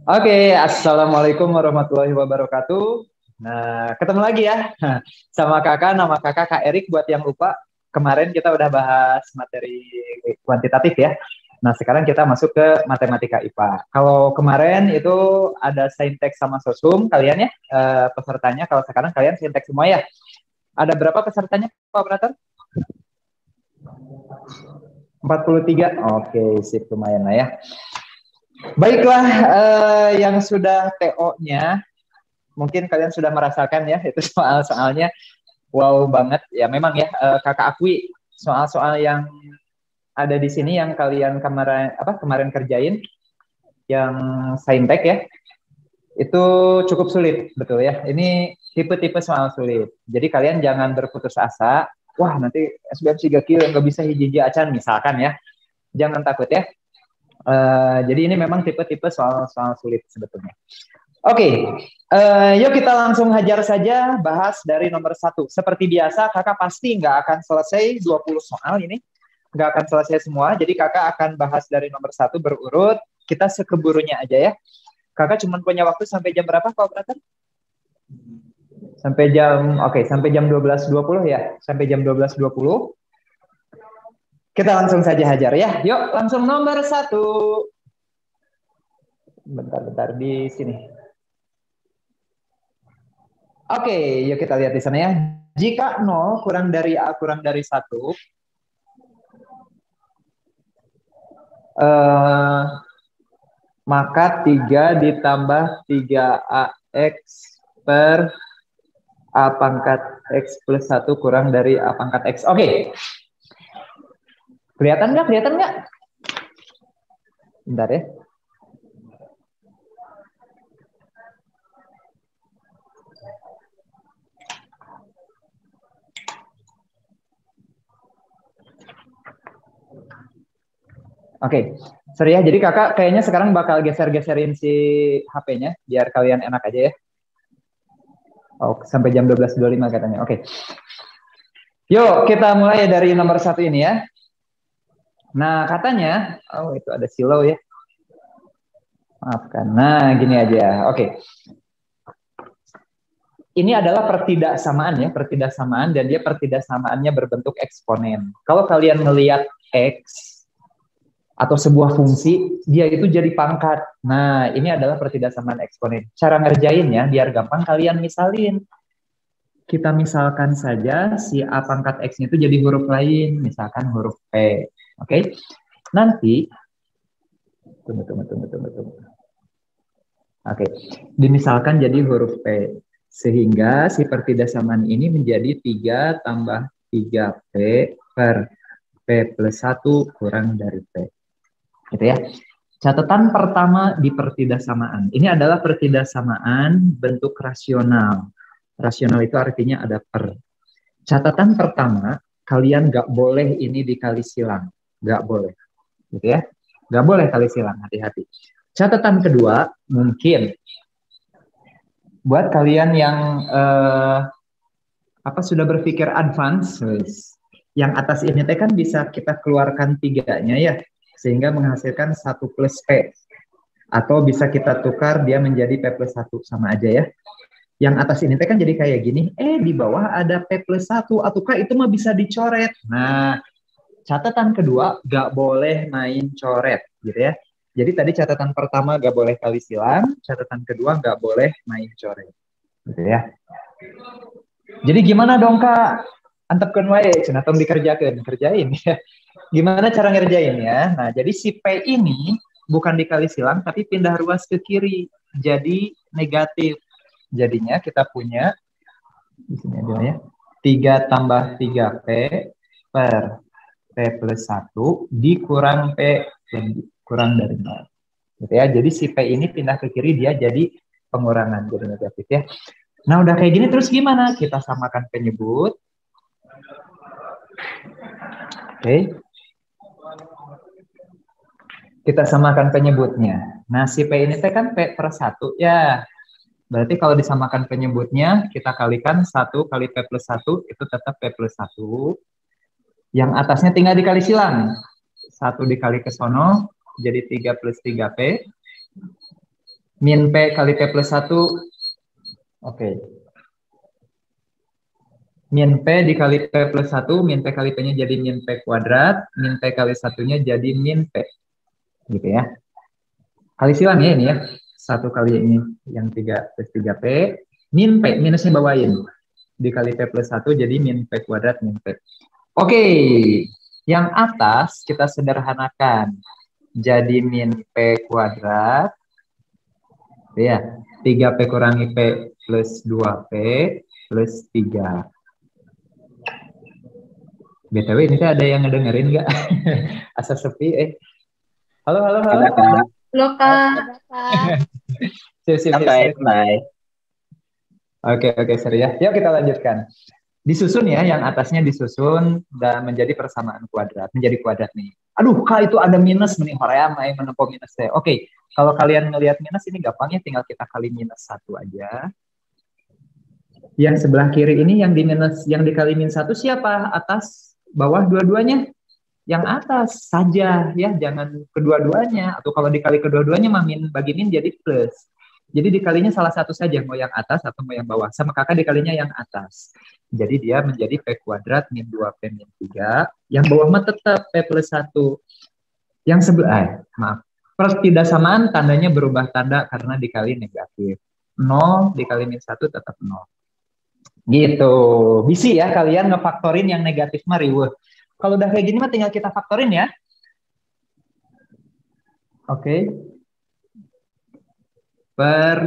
Oke, Assalamualaikum warahmatullahi wabarakatuh. Nah, ketemu lagi ya sama kakak, nama kakak Kak Erik. Buat yang lupa, kemarin kita udah bahas materi kuantitatif ya. Nah, sekarang kita masuk ke matematika IPA. Kalau kemarin itu ada saintek sama sosum kalian ya, pesertanya. Kalau sekarang kalian saintek semua ya. Ada berapa pesertanya, Pak Operator? 43. Oke, sip, lumayan lah ya. Baiklah, yang sudah TO-nya mungkin kalian sudah merasakan ya itu soal-soalnya wow banget ya memang ya, kakak akui soal-soal yang ada di sini yang kalian kemarin kerjain yang saintek ya itu cukup sulit betul ya, ini tipe-tipe soal sulit, jadi kalian jangan berputus asa, wah nanti SBM 3 kilo nggak bisa hiji-hiji acan misalkan ya, jangan takut ya. Jadi ini memang tipe-tipe soal-soal sulit sebetulnya. Oke, yuk kita langsung hajar saja bahas dari nomor satu. Seperti biasa, kakak pasti nggak akan selesai 20 soal ini. Nggak akan selesai semua, jadi kakak akan bahas dari nomor satu berurut. Kita sekeburunya aja ya. Kakak cuma punya waktu sampai jam berapa, Pak Operator? Sampai jam 12.20 ya. Sampai jam 12.20. Kita langsung saja hajar ya. Yuk, langsung nomor satu. Bentar-bentar di sini. Oke, yuk kita lihat di sana ya. Jika 0 kurang dari A kurang dari 1, maka 3 ditambah 3AX per A pangkat X plus 1 kurang dari A pangkat X. Oke. Kelihatan nggak? Kelihatan nggak? Bentar ya. Oke, sorry ya. Jadi kakak kayaknya sekarang bakal geser-geserin si HP-nya biar kalian enak aja ya. Oh, sampai jam 12.25 katanya. Oke. Yuk, kita mulai dari nomor satu ini ya. Nah, katanya, oh itu ada silau ya. Maafkan. Nah, gini aja. Oke. Ini adalah pertidaksamaan ya, pertidaksamaan, dan dia pertidaksamaannya berbentuk eksponen. Kalau kalian melihat X atau sebuah fungsi, dia itu jadi pangkat. Nah, ini adalah pertidaksamaan eksponen. Cara ngerjainnya biar gampang kalian misalin. Kita misalkan saja si A pangkat X-nya itu jadi huruf lain, misalkan huruf P. Oke. Nanti tunggu. Oke. Dimisalkan jadi huruf P. Sehingga si pertidaksamaan ini menjadi 3 tambah 3P per P plus 1 kurang dari P. Gitu ya. Catatan pertama di pertidaksamaan. Ini adalah pertidaksamaan bentuk rasional. Rasional itu artinya ada per. Catatan pertama, kalian nggak boleh ini dikali silang. Nggak boleh. Gitu ya. Nggak boleh kali silang, hati-hati. Catatan kedua, mungkin buat kalian yang sudah berpikir advance, yang atas ini kan bisa kita keluarkan tiganya ya, sehingga menghasilkan 1 plus P. Atau bisa kita tukar dia menjadi P plus 1, sama aja ya. Yang atas ini kan jadi kayak gini, di bawah ada P plus 1, ataukah itu mah bisa dicoret. Nah, catatan kedua, gak boleh main coret, gitu ya. Jadi tadi catatan pertama gak boleh kali silang, catatan kedua gak boleh main coret. Gitu ya. Jadi gimana dong Kak? Antepkeun wae, cenah tong dikerjakeun, kerjain ya. Gimana cara ngerjainnya? Nah, jadi si P ini bukan dikali silang tapi pindah ruas ke kiri. Jadi negatif. Jadinya kita punya di sini aja ya. 3 tambah 3P per P plus 1 dikurang P kurang dari 0. Gitu ya. Jadi si P ini pindah ke kiri, dia jadi pengurangan, jadi negatif ya. Nah, udah kayak gini terus gimana? Kita samakan penyebut. Oke. Kita samakan penyebutnya. Nah, si P ini kan P per 1 ya. Berarti kalau disamakan penyebutnya, kita kalikan 1 kali P plus 1, itu tetap P plus 1. Yang atasnya tinggal dikali silang. 1 dikali ke sono, jadi 3 plus 3P. Min P kali P plus 1. Oke. Min P dikali P plus 1, min P kali P-nya jadi min P kuadrat, min P kali 1-nya jadi min P. Gitu ya. Kali silang ya ini ya. 1 kali ini yang 3 plus 3P. Min P, minusnya bawain. Dikali P plus 1 jadi min P kuadrat min P. Oke. Yang atas kita sederhanakan. Jadi min P kuadrat. Ya. 3P kurangi P plus 2P plus 3. BTW ini tuh ada yang ngedengerin nggak? Asa sepi Halo. Ada Kak. Halo Kak. Sip. Oke, seru ya. Yuk kita lanjutkan. Disusun ya, yang atasnya disusun dan menjadi persamaan kuadrat, menjadi kuadrat nih. Aduh, Kak itu ada minus nih, hoream menempuh minus teh. Oke, kalau kalian ngelihat minus ini gampangnya tinggal kita kali minus 1 aja. Yang sebelah kiri ini yang dikali min 1 siapa? Atas, bawah dua-duanya? Yang atas saja ya, jangan kedua-duanya. Atau kalau dikali kedua-duanya min bagi min jadi plus. Jadi dikalinya salah satu saja, mau yang atas atau mau yang bawah. Sama kakak dikalinya yang atas. Jadi dia menjadi P kuadrat min 2P min 3. Yang bawah mah tetap P plus 1. Yang sebelah, pertidaksamaan tandanya berubah tanda karena dikali negatif. 0 dikali min 1 tetap 0. Gitu. Bisa ya kalian ngefaktorin yang negatif mah riweuh. Kalau udah kayak gini mah tinggal kita faktorin ya. Oke. Per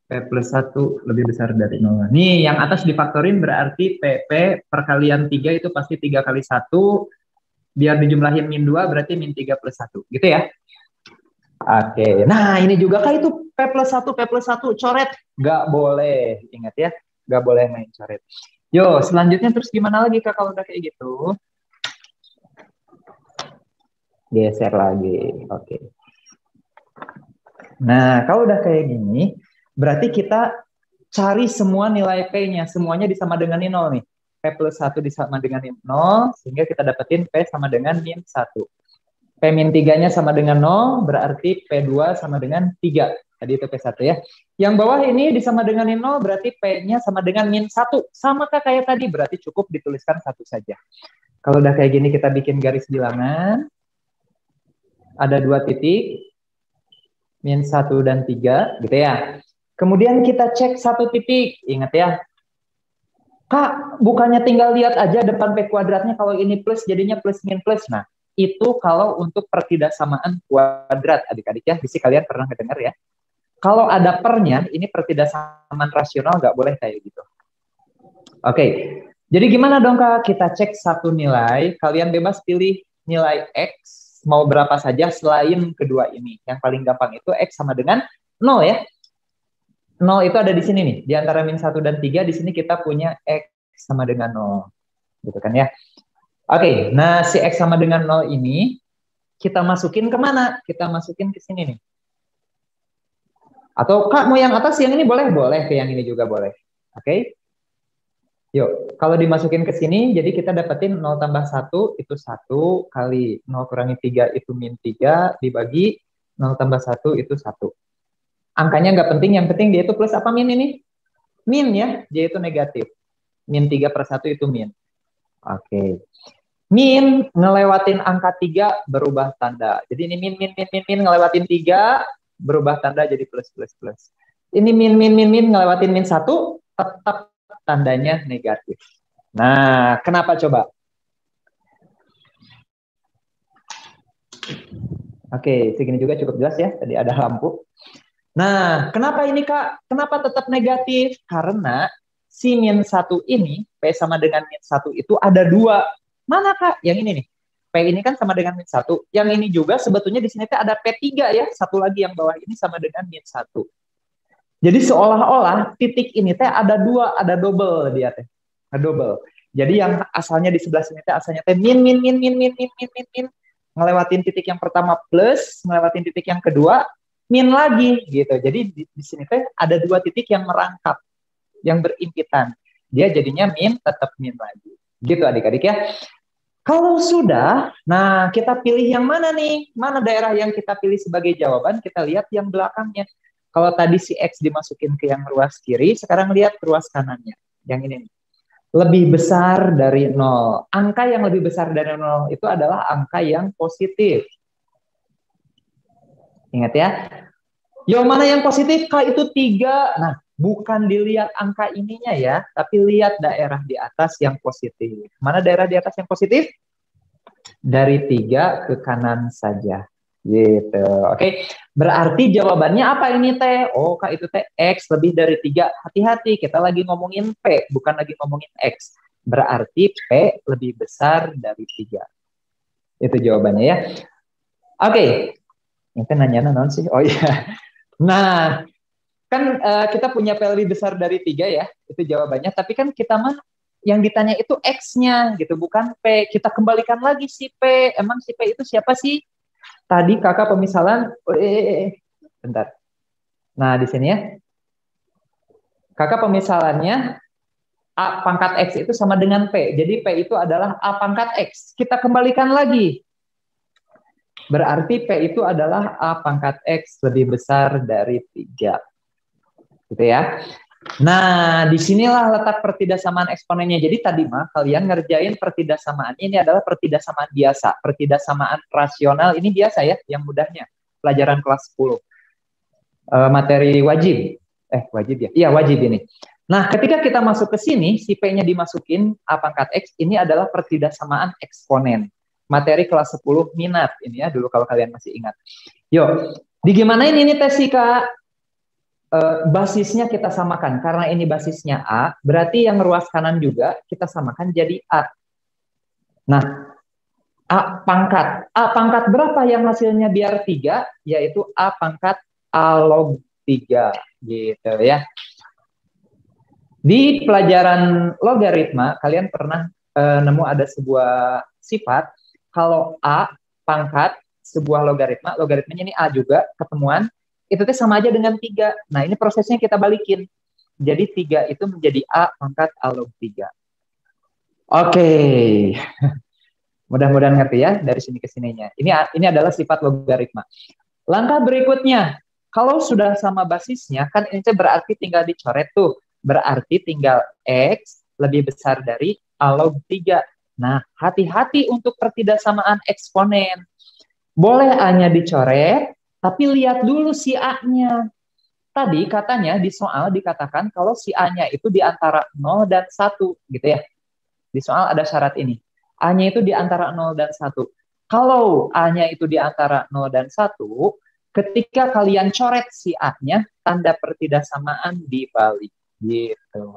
P plus 1 lebih besar dari 0. Nih, yang atas difaktorin berarti PP perkalian 3 itu pasti 3 kali 1. Biar dijumlahin min 2 berarti min 3 plus 1. Gitu ya. Oke. Nah, ini juga kah itu P plus 1 coret? Nggak boleh. Ingat ya. Nggak boleh main coret. Yo, selanjutnya terus gimana lagi Kak kalau udah kayak gitu? Geser lagi. Oke. Nah, kalau udah kayak gini, berarti kita cari semua nilai P-nya. Semuanya disama dengan 0 nih. P plus 1 disama dengan 0, sehingga kita dapetin P sama dengan min 1. P min 3-nya sama dengan 0, berarti P2 sama dengan 3. Tadi itu P1 ya. Yang bawah ini disama dengan 0, berarti P-nya sama dengan min 1. Sama kayak tadi, berarti cukup dituliskan 1 saja. Kalau udah kayak gini, kita bikin garis bilangan. Ada 2 titik. Min 1 dan 3, gitu ya. Kemudian kita cek 1 titik. Ingat ya. Kak, bukannya tinggal lihat aja depan P kuadratnya, kalau ini plus jadinya plus min plus. Nah, itu kalau untuk pertidaksamaan kuadrat, adik-adik ya. Bisa kalian pernah mendengar ya. Kalau ada pernya, ini pertidaksamaan rasional, nggak boleh kayak gitu. Oke, jadi gimana dong Kak? Kita cek satu nilai, kalian bebas pilih nilai X, mau berapa saja selain kedua ini. Yang paling gampang itu X sama dengan 0 ya. 0 itu ada di sini nih, di antara min 1 dan 3, di sini kita punya X sama dengan 0. Gitu kan ya. Oke, nah si X sama dengan 0 ini, kita masukin kemana? Kita masukin ke sini nih. Atau Kak mau yang atas yang ini boleh? Boleh, ke yang ini juga boleh. Oke. Yuk, kalau dimasukin ke sini, jadi kita dapetin 0 tambah 1 itu 1 kali 0 kurangi 3 itu min 3 dibagi 0 tambah 1 itu 1. Angkanya nggak penting, yang penting dia itu plus apa min ini? Min ya, dia itu negatif. Min 3 per 1 itu min. Oke. Min ngelewatin angka 3 berubah tanda. Jadi ini min ngelewatin 3 berubah tanda jadi plus. Ini min ngelewatin min 1 tetap tandanya negatif. Nah, kenapa coba? Oke, segini juga cukup jelas ya. Tadi ada lampu. Nah, kenapa ini Kak? Kenapa tetap negatif? Karena si min 1 ini, P sama dengan min 1 itu ada 2. Mana Kak? Yang ini nih. P ini kan sama dengan min 1. Yang ini juga sebetulnya di sini ada P3 ya. Satu lagi yang bawah ini sama dengan min 1. Jadi seolah-olah titik ini teh ada 2, ada double dia teh. Double. Jadi yang asalnya di sebelah sini teh asalnya teh min. Ngelewatin titik yang pertama plus, ngelewatin titik yang kedua min lagi gitu. Jadi di sini teh ada 2 titik yang merangkap, yang berimpitan. Dia jadinya min, tetap min lagi. Gitu adik-adik ya. Kalau sudah, nah kita pilih yang mana nih? Mana daerah yang kita pilih sebagai jawaban? Kita lihat yang belakangnya. Kalau tadi si X dimasukin ke yang ruas kiri, sekarang lihat ruas kanannya. Yang ini. Lebih besar dari 0. Angka yang lebih besar dari 0 itu adalah angka yang positif. Ingat ya. Yang mana yang positif? K itu 3. Nah, bukan dilihat angka ininya ya, tapi lihat daerah di atas yang positif. Mana daerah di atas yang positif? Dari 3 ke kanan saja. Gitu. Oke. Berarti jawabannya apa ini T? Oh, K itu T. X lebih dari 3. Hati-hati, kita lagi ngomongin P, bukan lagi ngomongin X. Berarti P lebih besar dari 3. Itu jawabannya ya. Oke. Itu nanya non sih. Oh iya. Nah, kan kita punya P lebih besar dari 3 ya. Itu jawabannya. Tapi kan kita mah yang ditanya itu X-nya gitu, bukan P. Kita kembalikan lagi si P. Emang si P itu siapa sih? Tadi kakak pemisalan, bentar. Nah, di sini ya. Kakak pemisalannya A pangkat X itu sama dengan P. Jadi P itu adalah A pangkat X. Kita kembalikan lagi. Berarti P itu adalah A pangkat X lebih besar dari 3. Gitu ya. Nah, disinilah letak pertidaksamaan eksponennya. Jadi tadi mah kalian ngerjain pertidaksamaan. Ini adalah pertidaksamaan biasa. Pertidaksamaan rasional ini biasa ya, yang mudahnya. Pelajaran kelas 10. Materi wajib. Wajib ya? Iya, wajib ini. Nah, ketika kita masuk ke sini, si P-nya dimasukin A pangkat X, ini adalah pertidaksamaan eksponen. Materi kelas 10 minat. Ini ya, dulu kalau kalian masih ingat. Yuk, digimanain ini tes sih, Kak? Basisnya kita samakan. Karena ini basisnya A, berarti yang ruas kanan juga kita samakan jadi A. Nah, A pangkat berapa yang hasilnya biar 3? Yaitu A pangkat A log 3. Gitu ya. Di pelajaran logaritma, kalian pernah nemu ada sebuah sifat, kalau A pangkat sebuah logaritma, logaritmanya ini A juga, ketemuan, itu sama aja dengan 3. Nah, ini prosesnya kita balikin. Jadi 3 itu menjadi A pangkat A log 3. Oke. Mudah-mudahan ngerti ya dari sini ke sininya. Ini adalah sifat logaritma. Langkah berikutnya, kalau sudah sama basisnya, kan ini berarti tinggal dicoret tuh. Berarti tinggal X lebih besar dari A log 3. Nah, hati-hati untuk pertidaksamaan eksponen. Boleh A-nya dicoret, tapi lihat dulu si A-nya. Tadi katanya di soal dikatakan kalau si A-nya itu di antara 0 dan 1, gitu ya. Di soal ada syarat ini. A-nya itu di antara 0 dan 1. Kalau A-nya itu di antara 0 dan 1, ketika kalian coret si A-nya, tanda pertidaksamaan dibalik. Gitu.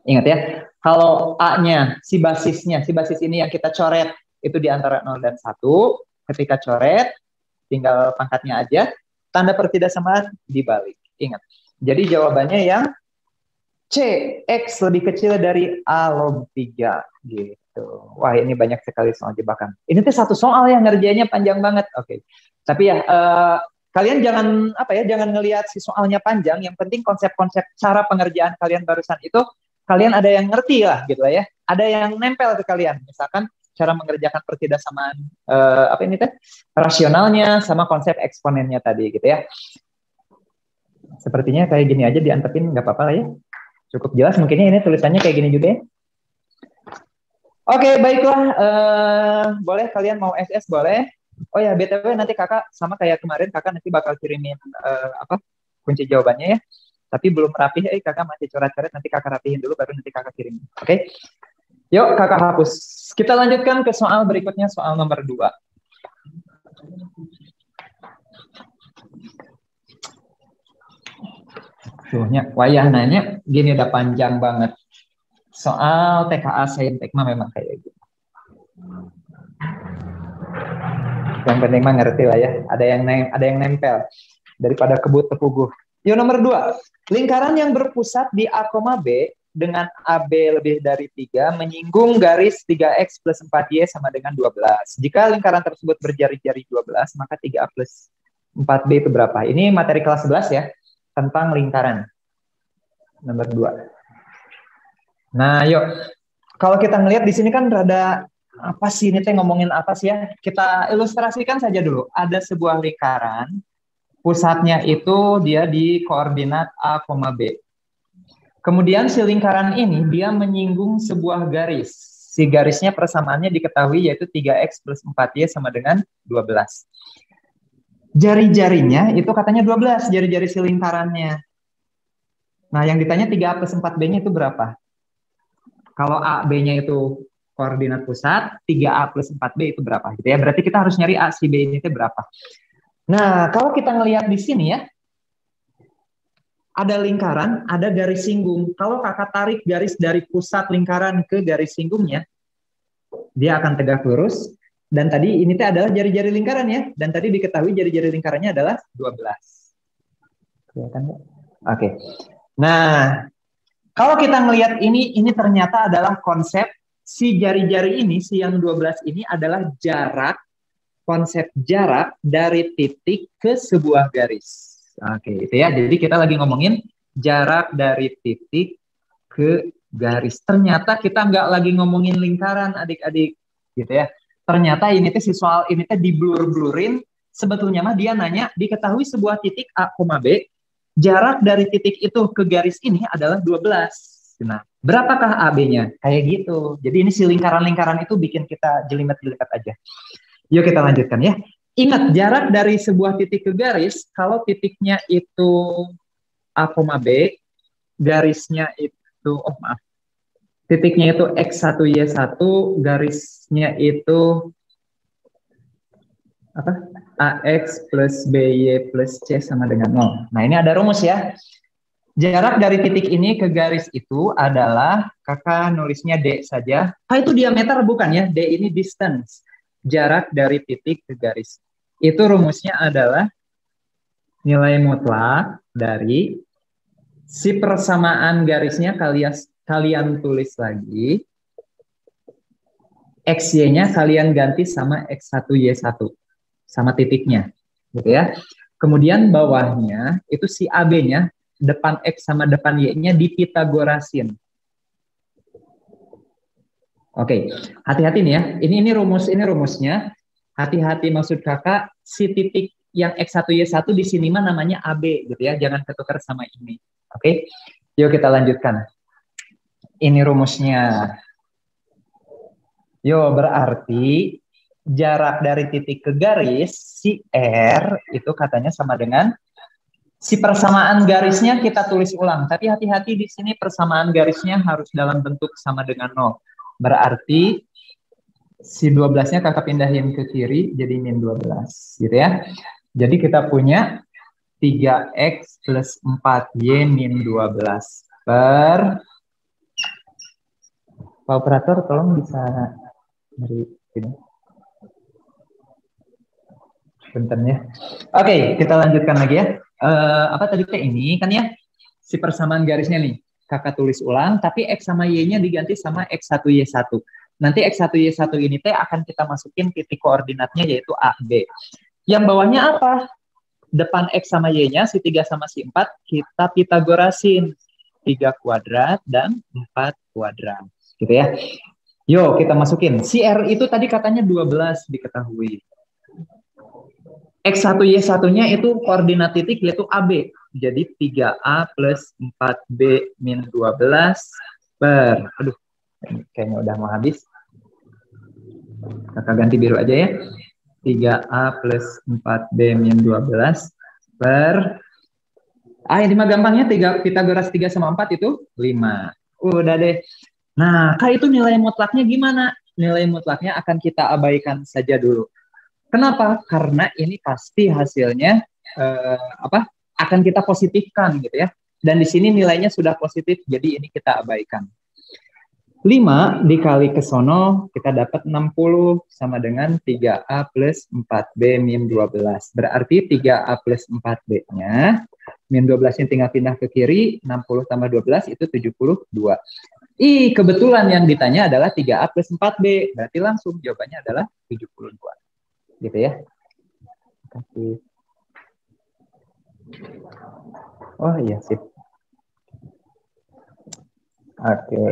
Ingat ya, kalau A-nya, si basis ini yang kita coret, itu di antara 0 dan 1, ketika coret, tinggal pangkatnya aja, tanda pertidaksamaan dibalik. Ingat. Jadi jawabannya yang C, X lebih kecil dari A log 3. Gitu. Wah, ini banyak sekali soal jebakan. Ini tuh satu soal yang ngerjainnya panjang banget. Oke. Tapi ya, kalian jangan ngelihat si soalnya panjang. Yang penting konsep-konsep cara pengerjaan kalian barusan itu, kalian ada yang ngerti lah gitu lah ya. Ada yang nempel ke kalian. Misalkan cara mengerjakan pertidaksamaan rasionalnya sama konsep eksponennya tadi gitu ya. Sepertinya kayak gini aja diantepin nggak apa-apa lah ya. Cukup jelas mungkinnya ini tulisannya kayak gini juga ya. Oke, baiklah. Boleh kalian mau SS boleh. Oh ya, BTW nanti kakak sama kayak kemarin kakak nanti bakal kirimin kunci jawabannya ya. Tapi belum rapih, kakak masih coret-coret, nanti kakak rapihin dulu baru nanti kakak kirim. Oke. Yuk kakak hapus. Kita lanjutkan ke soal berikutnya, soal nomor 2. Wayah nanya, gini udah panjang banget. Soal TKA Saintek mah memang kayak gitu. Yang penting mah ngerti lah ya. Ada yang nempel daripada kebut tepuguh. Yuk nomor 2. Lingkaran yang berpusat di A, B dengan AB lebih dari 3 menyinggung garis 3X plus 4Y sama dengan 12. Jika lingkaran tersebut berjari-jari 12, maka 3A plus 4B itu berapa? Ini materi kelas 11 ya, tentang lingkaran. Nomor 2. Nah, yuk. Kalau kita ngelihat di sini kan rada apa sih ini teh ngomongin apa sih ya? Kita ilustrasikan saja dulu. Ada sebuah lingkaran Pusatnya itu dia di koordinat A, B. Kemudian si lingkaran ini dia menyinggung sebuah garis. Si garisnya persamaannya diketahui yaitu 3x plus 4y sama dengan 12. Jari-jarinya itu katanya 12, jari-jari si lingkarannya. Nah, yang ditanya 3A plus 4B-nya itu berapa? Kalau A, B-nya itu koordinat pusat, 3A plus 4B itu berapa? Gitu ya. Berarti kita harus nyari A, si B ini itu berapa. Nah, kalau kita ngelihat di sini ya, ada lingkaran, ada garis singgung. Kalau kakak tarik garis dari pusat lingkaran ke garis singgungnya, dia akan tegak lurus. Dan tadi ini adalah jari-jari lingkaran ya. Dan tadi diketahui jari-jari lingkarannya adalah 12. Kelihatan nggak? Oke. Nah, kalau kita melihat ini ternyata adalah konsep si jari-jari ini, si yang 12 ini adalah jarak, konsep jarak dari titik ke sebuah garis. Oke, itu ya. Jadi kita lagi ngomongin jarak dari titik ke garis. Ternyata kita nggak lagi ngomongin lingkaran, adik-adik, gitu ya. Ternyata ini tuh si soal ini tuh diblur-blurin. Sebetulnya mah dia nanya, diketahui sebuah titik A, B, jarak dari titik itu ke garis ini adalah 12. Nah, berapakah AB-nya? Kayak gitu. Jadi ini si lingkaran-lingkaran itu bikin kita jelimet-jelimet aja. Yuk kita lanjutkan ya. Ingat, jarak dari sebuah titik ke garis, kalau titiknya itu A, B, garisnya itu, titiknya itu X1, Y1, garisnya itu apa? AX plus BY plus C sama dengan 0. Nah, ini ada rumus ya. Jarak dari titik ini ke garis itu adalah, kakak nulisnya D saja. Itu diameter bukan ya? D ini distance. Jarak dari titik ke garis. Itu rumusnya adalah nilai mutlak dari si persamaan garisnya kalian tulis lagi. XY-nya kalian ganti sama X1, Y1. Sama titiknya, gitu ya. Kemudian bawahnya itu si AB-nya, depan X sama depan Y-nya dipitagorasin. Oke, hati-hati nih ya. Ini rumusnya. Hati-hati maksud kakak, si titik yang X1, Y1 di sini mah namanya AB, gitu ya. Jangan ketukar sama ini. Oke, yuk kita lanjutkan. Ini rumusnya. Yo, berarti jarak dari titik ke garis, si R itu katanya sama dengan si persamaan garisnya kita tulis ulang. Tapi hati-hati di sini persamaan garisnya harus dalam bentuk sama dengan 0. Berarti si 12-nya kakak pindahin ke kiri jadi min 12. Gitu ya. Jadi kita punya 3X plus 4Y min 12 per... Pak operator tolong bisa dari sini. Bentarnya. Oke, kita lanjutkan lagi ya. Apa tadi T ini kan ya si persamaan garisnya nih. Kakak tulis ulang, tapi X sama Y-nya diganti sama X1, Y1. Nanti X1, Y1 ini T akan kita masukin titik koordinatnya yaitu A, B. Yang bawahnya apa? Depan X sama Y-nya, si 3 sama si 4, kita pitagorasin. 3 kuadrat dan 4 kuadrat. Gitu ya. Yuk, kita masukin. Si R itu tadi katanya 12 diketahui. X1, Y1-nya itu koordinat titik yaitu AB. Jadi 3A plus 4B min 12 per... Aduh, kayaknya udah mau habis. Kakak ganti biru aja ya. 3A plus 4B min 12 per... ini mah gampangnya, Pitagoras 3 sama 4 itu 5. Udah deh. Nah, Kak itu nilai mutlaknya gimana? Nilai mutlaknya akan kita abaikan saja dulu. Kenapa? Karena ini pasti hasilnya akan kita positifkan gitu ya. Dan di sini nilainya sudah positif, jadi ini kita abaikan. 5 dikali ke sono, kita dapat 60 sama dengan 3A plus 4B min 12. Berarti 3A plus 4B-nya, min 12-nya tinggal pindah ke kiri, 60 tambah 12 itu 72. Kebetulan yang ditanya adalah 3A plus 4B. Berarti langsung jawabannya adalah 72. Gitu ya. Terima kasih. Oh iya, sip. Oke.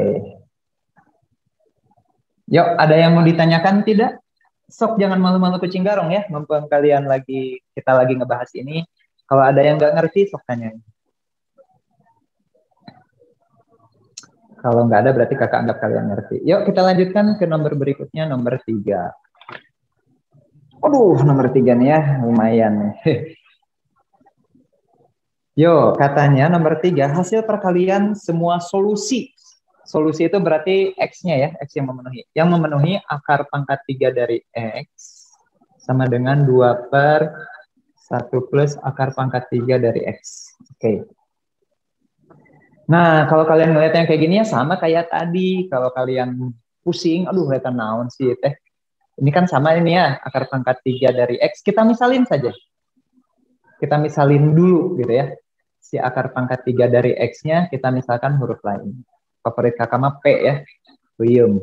Yuk, ada yang mau ditanyakan tidak? Sok jangan malu-malu kucing garong ya, mumpung kita lagi ngebahas ini. Kalau ada yang nggak ngerti, sok tanya. Kalau nggak ada, berarti kakak anggap kalian ngerti. Yuk, kita lanjutkan ke nomor berikutnya, nomor 3. Aduh, nomor 3 nih ya, lumayan nih. Yo, katanya nomor 3, hasil perkalian semua solusi. Solusi itu berarti X-nya ya, X yang memenuhi. Yang memenuhi akar pangkat 3 dari X sama dengan 2 per 1 plus akar pangkat 3 dari X. Oke. Nah, kalau kalian ngeliat yang kayak gini ya sama kayak tadi. Kalau kalian pusing, aduh, lihat naon sih teh. Ini kan sama ini ya, akar pangkat 3 dari X. Kita misalin saja. Kita misalin dulu gitu ya. Si akar pangkat 3 dari X-nya kita misalkan huruf lain. Favorit kakak mah P ya. Lium.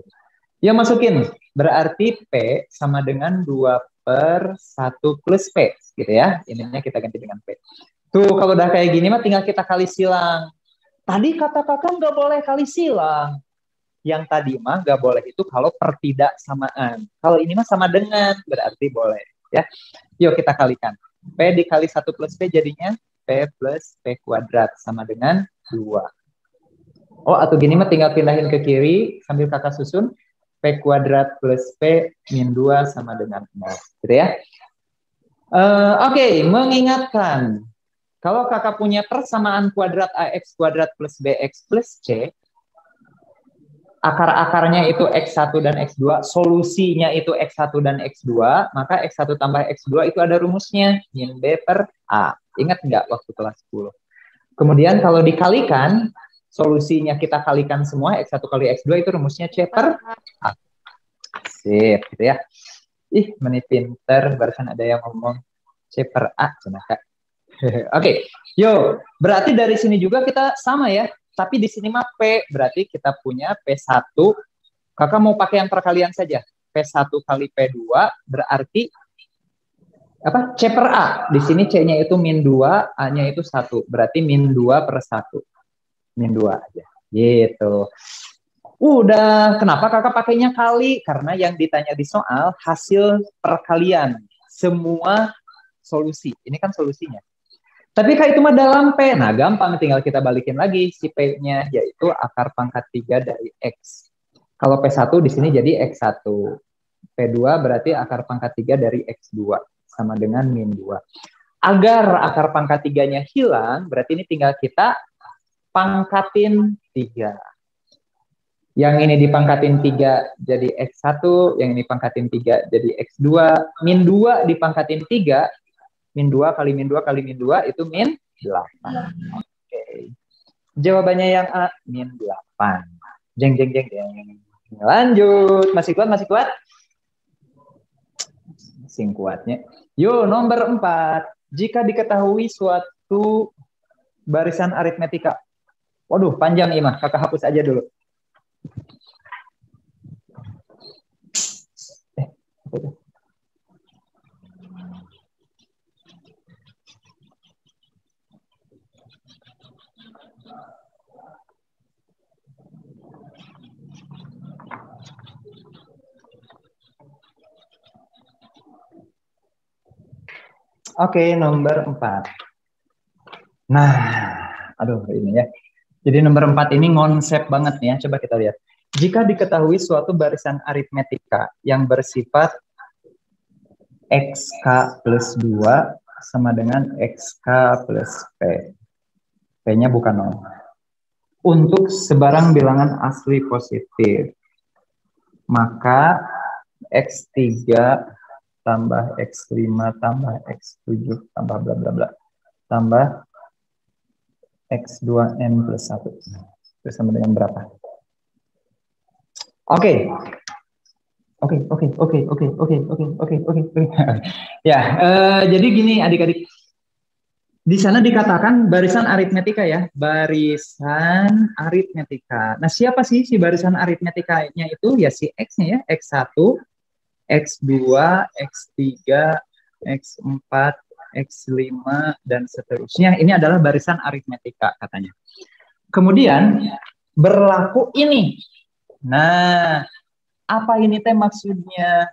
Ya masukin. Berarti P sama dengan 2 per 1 plus P. Gitu ya. Ininya kita ganti dengan P. Tuh kalau udah kayak gini mah tinggal kita kali silang. Tadi kata kakak nggak boleh kali silang. Yang tadi mah nggak boleh itu kalau pertidaksamaan. Kalau ini mah sama dengan, berarti boleh. Ya. Yuk kita kalikan. P dikali 1 plus P jadinya P plus P kuadrat sama dengan 2. Oh, atau gini mah tinggal pindahin ke kiri sambil kakak susun. P kuadrat plus P min 2 sama dengan 0. Gitu ya. Oke, mengingatkan. Kalau kakak punya persamaan kuadrat AX kuadrat plus BX plus C, akar-akarnya itu X1 dan X2, solusinya itu X1 dan X2, maka X1 tambah X2 itu ada rumusnya, min B per A. Ingat nggak waktu kelas 10? Kemudian kalau dikalikan, solusinya kita kalikan semua, X1 kali X2 itu rumusnya C per A. Sip, gitu ya. Ih, menit pinter, barusan ada yang ngomong C per A. Oke, yuk. Berarti dari sini juga kita sama ya. Tapi di sini mah P, berarti kita punya P1. Kakak mau pakai yang perkalian saja. P1 kali P2 berarti apa? C per A. Di sini C-nya itu min 2, A-nya itu 1. Berarti min 2 per 1. Min 2 aja. Gitu. Udah, kenapa kakak pakainya kali? Karena yang ditanya di soal hasil perkalian. Semua solusi. Ini kan solusinya. Tapi Kak itu mah dalam P. Nah, gampang tinggal kita balikin lagi si P-nya, yaitu akar pangkat 3 dari X. Kalau P1 di sini jadi X1. P2 berarti akar pangkat 3 dari X2 sama dengan min 2. Agar akar pangkat 3-nya hilang, berarti ini tinggal kita pangkatin 3. Yang ini dipangkatin 3 jadi X1, yang ini pangkatin 3 jadi X2, min 2 dipangkatin 3, min 2 kali min 2 kali min 2 itu min 8. Oke. Jawabannya yang A, min 8. Jeng, jeng, jeng, jeng. Lanjut. Masih kuat, masih kuat? Masih kuatnya. Yuk, nomor 4. Jika diketahui suatu barisan aritmetika. Waduh, panjang Imah. Kakak hapus aja dulu. Oke, nomor 4. Nah, aduh ini ya. Jadi nomor 4 ini konsep banget nih ya. Coba kita lihat. Jika diketahui suatu barisan aritmetika yang bersifat XK plus 2 sama dengan XK plus P. P-nya bukan 0. Untuk sebarang bilangan asli positif, maka X3 tambah X5 tambah X7 tambah bla bla bla tambah X2N plus 1. Itu sama dengan berapa? Oke. Ya, jadi gini adik-adik. Di sana dikatakan barisan aritmetika ya, barisan aritmetika. Nah, siapa sih si barisan aritmetikanya itu? Ya si X-nya ya, X1, X2, X3, X4, X5, dan seterusnya. Ini adalah barisan aritmetika katanya. Kemudian berlaku ini. Nah, apa ini teh maksudnya?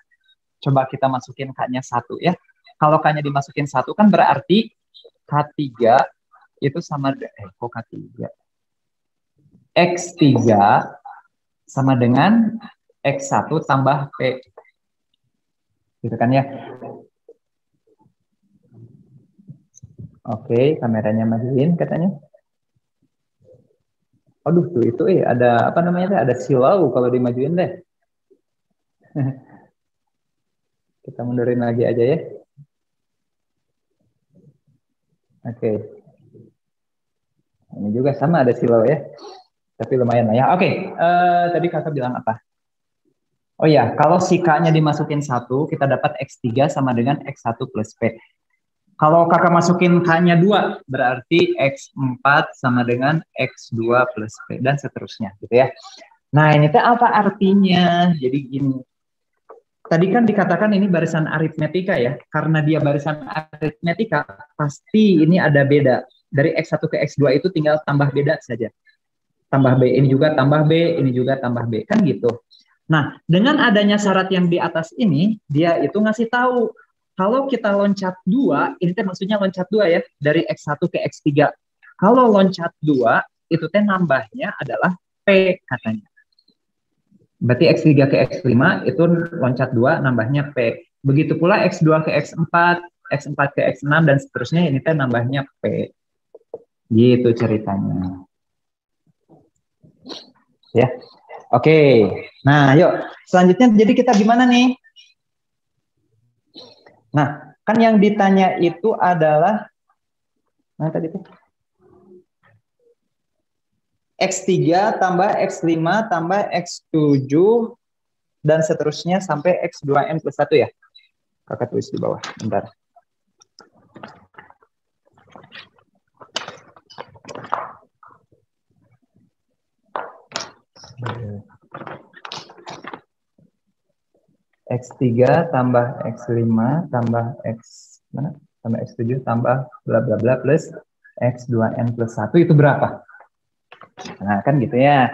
Coba kita masukin K-nya 1 ya. Kalau K-nya dimasukin 1 kan berarti K3 itu sama kok K3. X3 sama dengan X1 tambah P. Gitu kan ya. Oke, kameranya majuin katanya. Aduh tuh itu ada apa namanya, ada silau kalau dimajuin deh. Kita mundurin lagi aja ya. Oke. Ini juga sama ada silau ya. Tapi lumayan lah ya. Oke, tadi kakak bilang apa? Oh ya, kalau si K-nya dimasukin 1, kita dapat X3 sama dengan X1 plus P. Kalau kakak masukin K-nya 2, berarti X4 sama dengan X2 plus P, dan seterusnya gitu ya. Nah, ini teh apa artinya? Jadi gini, tadi kan dikatakan ini barisan aritmetika ya, karena dia barisan aritmetika, pasti ini ada beda. Dari X1 ke X2 itu tinggal tambah beda saja. Tambah B, ini juga tambah B, ini juga tambah B, kan gitu. Nah, dengan adanya syarat yang di atas ini, dia itu ngasih tahu, kalau kita loncat 2, ini teh maksudnya loncat 2 ya, dari X1 ke X3. Kalau loncat 2, itu teh nambahnya adalah P katanya. Berarti X3 ke X5 itu loncat 2, nambahnya P. Begitu pula X2 ke X4, X4 ke X6, dan seterusnya, ini teh nambahnya P. Gitu ceritanya. Ya. Oke, nah yuk selanjutnya jadi kita gimana nih? Nah, kan yang ditanya itu adalah, nah tadi itu X3 tambah X5 tambah X7 dan seterusnya sampai X2N plus 1 ya? Kakak tulis di bawah, bentar. X3 tambah X5 tambah X mana? Tambah X7 tambah bla bla bla plus X2N plus 1 itu berapa? Nah, kan gitu ya.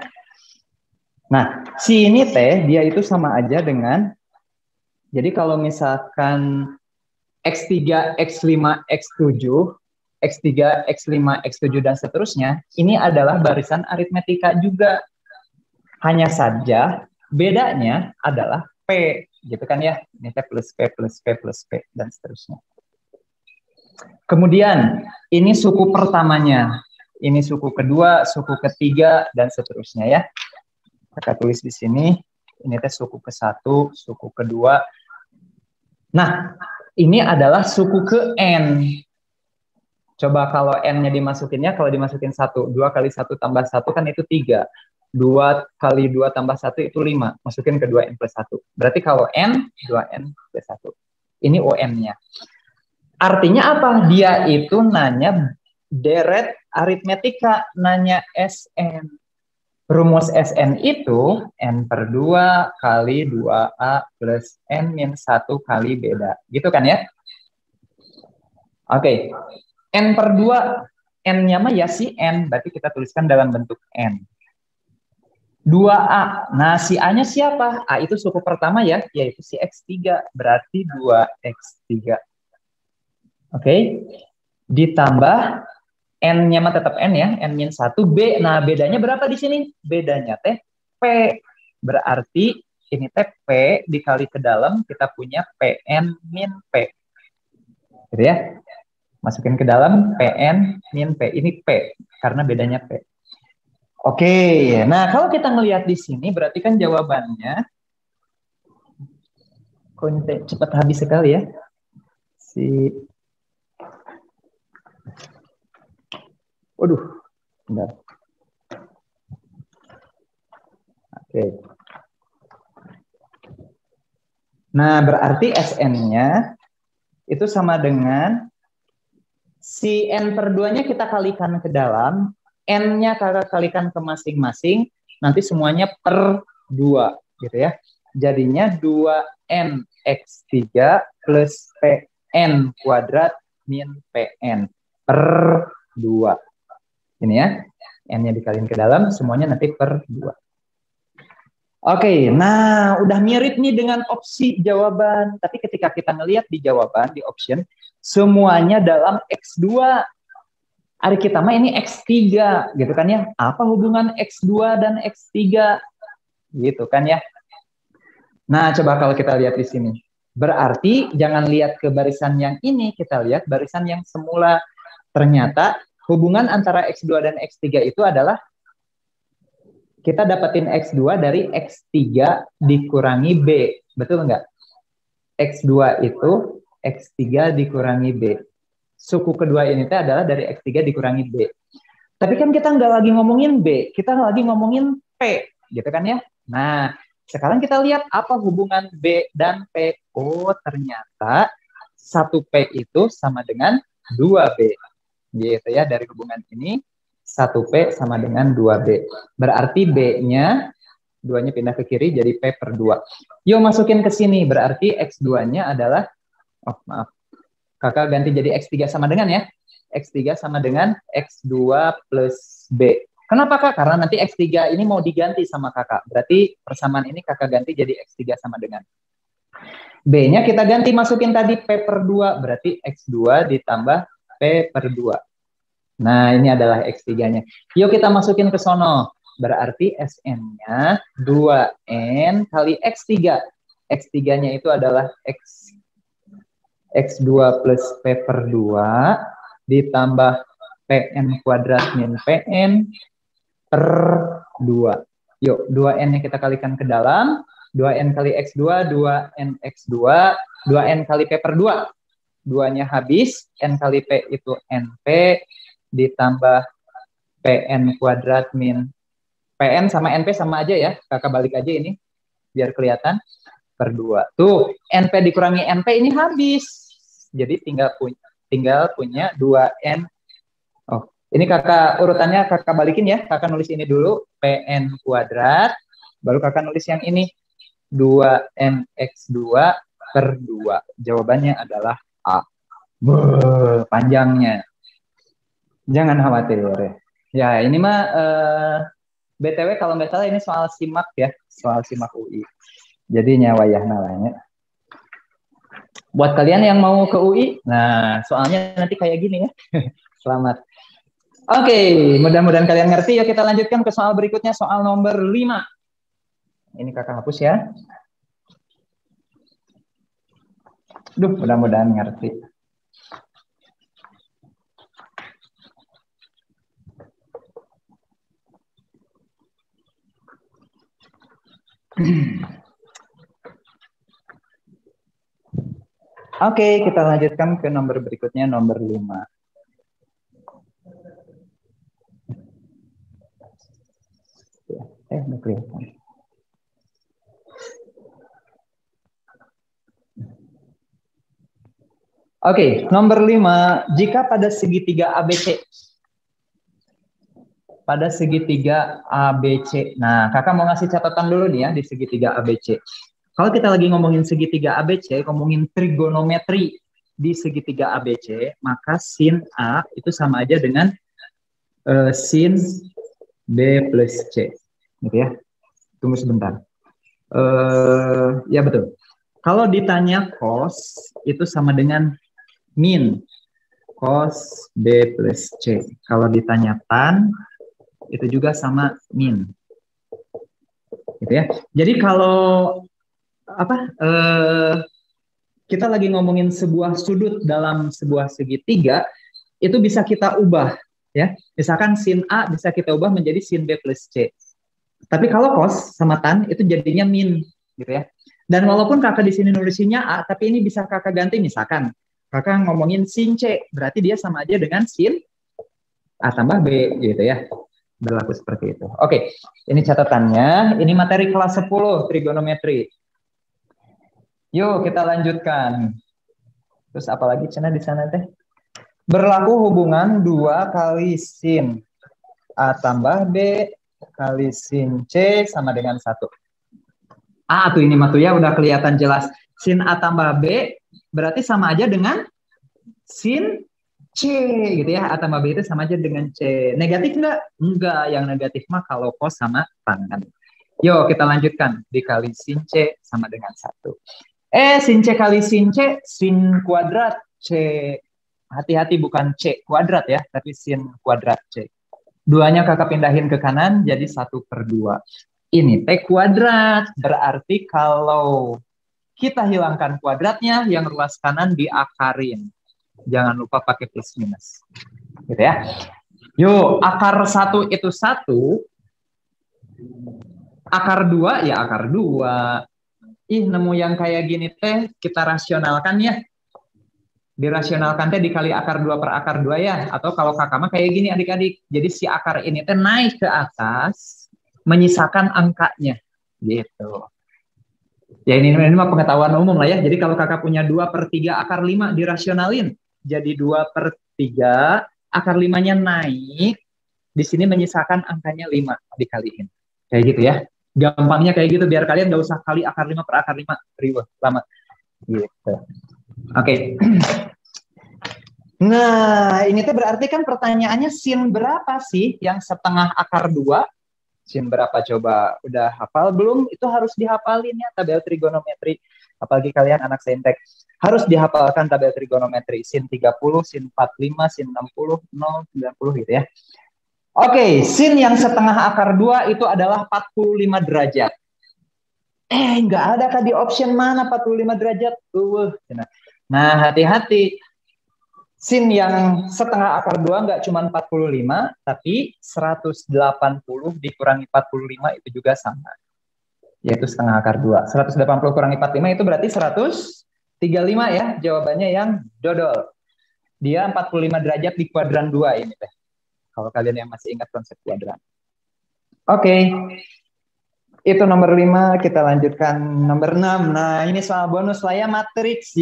Nah, si ini teh dia itu sama aja dengan, jadi kalau misalkan X3, X5, X7, X3, X5, X7 dan seterusnya, ini adalah barisan aritmetika juga. Hanya saja bedanya adalah P, gitu kan ya. Ini plus P plus P plus P dan seterusnya. Kemudian ini suku pertamanya, ini suku kedua, suku ketiga dan seterusnya ya. Kita tulis di sini. Ini teh suku ke-1, suku kedua. Nah, ini adalah suku ke N. Coba kalau N-nya dimasukinnya, kalau dimasukin 1, 2 kali 1 tambah 1 kan itu 3. 2 kali 2 tambah 1 itu 5. Masukin ke 2N plus 1. Berarti kalau N, 2N plus 1. Ini ON-nya. Artinya apa? Dia itu nanya deret aritmetika, nanya SN. Rumus SN itu N per 2 kali 2A plus N min 1 kali beda. Gitu kan ya? Oke. N per 2, N-nya mah ya si N, berarti kita tuliskan dalam bentuk N. 2A, nah si A-nya siapa? A itu suku pertama ya, yaitu si X3, berarti 2X3. Oke, ditambah N-nya mah tetap N ya, N-1, B, nah bedanya berapa di sini? Bedanya teh P, berarti ini teh P dikali ke dalam, kita punya PN min P. Gitu ya. Masukin ke dalam PN min P. Ini P karena bedanya P. Oke, nah kalau kita ngelihat di sini berarti kan jawabannya kok ini cepat habis sekali ya. Waduh, bentar. Oke. Nah, berarti SN-nya itu sama dengan si N per 2-nya kita kalikan ke dalam, N-nya kakak kalikan ke masing-masing, nanti semuanya per 2, gitu ya. Jadinya 2N X3 plus PN kuadrat min PN per 2. Ini ya, N-nya dikalikan ke dalam, semuanya nanti per 2. Oke, nah udah mirip nih dengan opsi jawaban. Tapi ketika kita ngelihat di jawaban, di option, semuanya dalam X2. Ari kita mah ini X3 gitu kan ya. Apa hubungan X2 dan X3 gitu kan ya. Nah, coba kalau kita lihat di sini. Berarti jangan lihat ke barisan yang ini, kita lihat barisan yang semula. Ternyata hubungan antara X2 dan X3 itu adalah kita dapetin X2 dari X3 dikurangi B. Betul nggak? X2 itu X3 dikurangi B. Suku kedua ini adalah dari X3 dikurangi B. Tapi kan kita nggak lagi ngomongin B, kita lagi ngomongin P, gitu kan ya. Nah, sekarang kita lihat apa hubungan B dan P. Oh, ternyata 1P itu sama dengan 2B. Gitu ya, dari hubungan ini 1P sama dengan 2B. Berarti B-nya, 2-nya pindah ke kiri jadi P per 2. Yuk masukin ke sini, berarti X2-nya adalah, oh maaf, kakak ganti jadi X3 sama dengan ya. X3 sama dengan X2 plus B. Kenapa kak? Karena nanti X3 ini mau diganti sama kakak. Berarti persamaan ini kakak ganti jadi X3 sama dengan. B-nya kita ganti masukin tadi P per 2. Berarti X2 ditambah P per 2. Nah ini adalah X3-nya. Yuk kita masukin ke sono. Berarti SN-nya 2N kali X3. X3-nya itu adalah X2 plus P per 2 ditambah PN kuadrat min PN per 2. Yuk, 2N-nya kita kalikan ke dalam. 2N kali X2, 2N X2, 2N kali P per 2. 2-nya habis, N kali P itu NP ditambah PN kuadrat min PN sama NP sama aja ya. Kakak balik aja ini biar kelihatan. Per 2. Tuh, NP dikurangi NP ini habis. Jadi tinggal punya 2N. Oh, ini kakak urutannya kakak balikin ya. Kakak nulis ini dulu, PN kuadrat. Baru kakak nulis yang ini, 2NX2 per 2. Jawabannya adalah A. Panjangnya. Jangan khawatir. Ya, ini mah BTW kalau nggak salah ini soal SIMAK ya. Soal SIMAK UI. Jadi nyawayah nalanya. Buat kalian yang mau ke UI, nah soalnya nanti kayak gini ya. Selamat. Oke, mudah-mudahan kalian ngerti. Ya kita lanjutkan ke soal berikutnya, soal nomor 5. Ini kakak hapus ya. Duh, mudah-mudahan ngerti. Oke, kita lanjutkan ke nomor berikutnya, nomor 5. Kelihatan. Oke, nomor 5, jika pada segitiga ABC. Pada segitiga ABC. Nah, kakak mau ngasih catatan dulu nih ya di segitiga ABC. Kalau kita lagi ngomongin segitiga ABC, ngomongin trigonometri di segitiga ABC, maka sin A itu sama aja dengan sin B plus C. Gitu ya. Tunggu sebentar. Ya betul. Kalau ditanya cos, itu sama dengan min cos B plus C. Kalau ditanya tan, itu juga sama min. Gitu ya. Jadi kalau kita lagi ngomongin sebuah sudut dalam sebuah segitiga, itu bisa kita ubah ya. Misalkan sin A bisa kita ubah menjadi sin B plus C. Tapi kalau cos sama tan itu jadinya min gitu ya. Dan walaupun kakak di sini nulisinnya A, tapi ini bisa kakak ganti. Misalkan kakak ngomongin sin C, berarti dia sama aja dengan sin A tambah B gitu ya. Berlaku seperti itu. Oke, ini catatannya. Ini materi kelas 10 trigonometri. Yuk kita lanjutkan. Terus apalagi Cina di sana teh? Berlaku hubungan 2 kali sin A tambah B kali sin C sama dengan 1. Tuh ini mah tuh ya udah kelihatan jelas. Sin A tambah B berarti sama aja dengan sin C gitu ya. A tambah B itu sama aja dengan C. Negatif enggak? Enggak. Yang negatif mah kalau cos sama tan. Yuk kita lanjutkan. Dikali sin C sama dengan 1. Sin C kali sin C, sin kuadrat C, hati-hati bukan C kuadrat ya, tapi sin kuadrat C. Duanya kakak pindahin ke kanan, jadi 1/2. Ini T kuadrat, berarti kalau kita hilangkan kuadratnya, yang ruas kanan diakarin. Jangan lupa pakai plus minus. Gitu ya. Yuk, akar 1 itu 1. Akar 2 ya akar 2. Ih, nemu yang kayak gini teh, kita rasionalkan ya. Dirasionalkan teh dikali akar 2 per akar 2 ya. Atau kalau kakak mah kayak gini adik-adik. Jadi si akar ini teh naik ke atas, menyisakan angkanya. Gitu. Ya ini mah pengetahuan umum lah ya. Jadi kalau kakak punya 2/3 akar 5 dirasionalin. Jadi 2/3 akar 5-nya naik. Di sini menyisakan angkanya 5 dikaliin. Kayak gitu ya. Gampangnya kayak gitu biar kalian gak usah kali akar 5 per akar 5. Ribet lama. Gitu. Oke. Nah, ini tuh berarti kan pertanyaannya sin berapa sih yang setengah akar 2? Sin berapa coba? Udah hafal belum? Itu harus dihafalin ya tabel trigonometri. Apalagi kalian anak saintek. Harus dihafalkan tabel trigonometri. Sin 30, sin 45, sin 60, 0, 90 gitu ya. Oke, sin yang setengah akar 2 itu adalah 45 derajat. Nggak ada kan di option mana 45 derajat? Nah, hati-hati. Sin yang setengah akar 2 nggak cuma 45, tapi 180 dikurangi 45 itu juga sama. Yaitu setengah akar 2. 180 kurangi 45 itu berarti 135 ya. Jawabannya yang dodol. Dia 45 derajat di kuadran 2 ini teh. Kalau kalian yang masih ingat konsep kuadran. Oke. Itu nomor 5, kita lanjutkan nomor 6. Nah, ini soal bonus lah ya, matriks.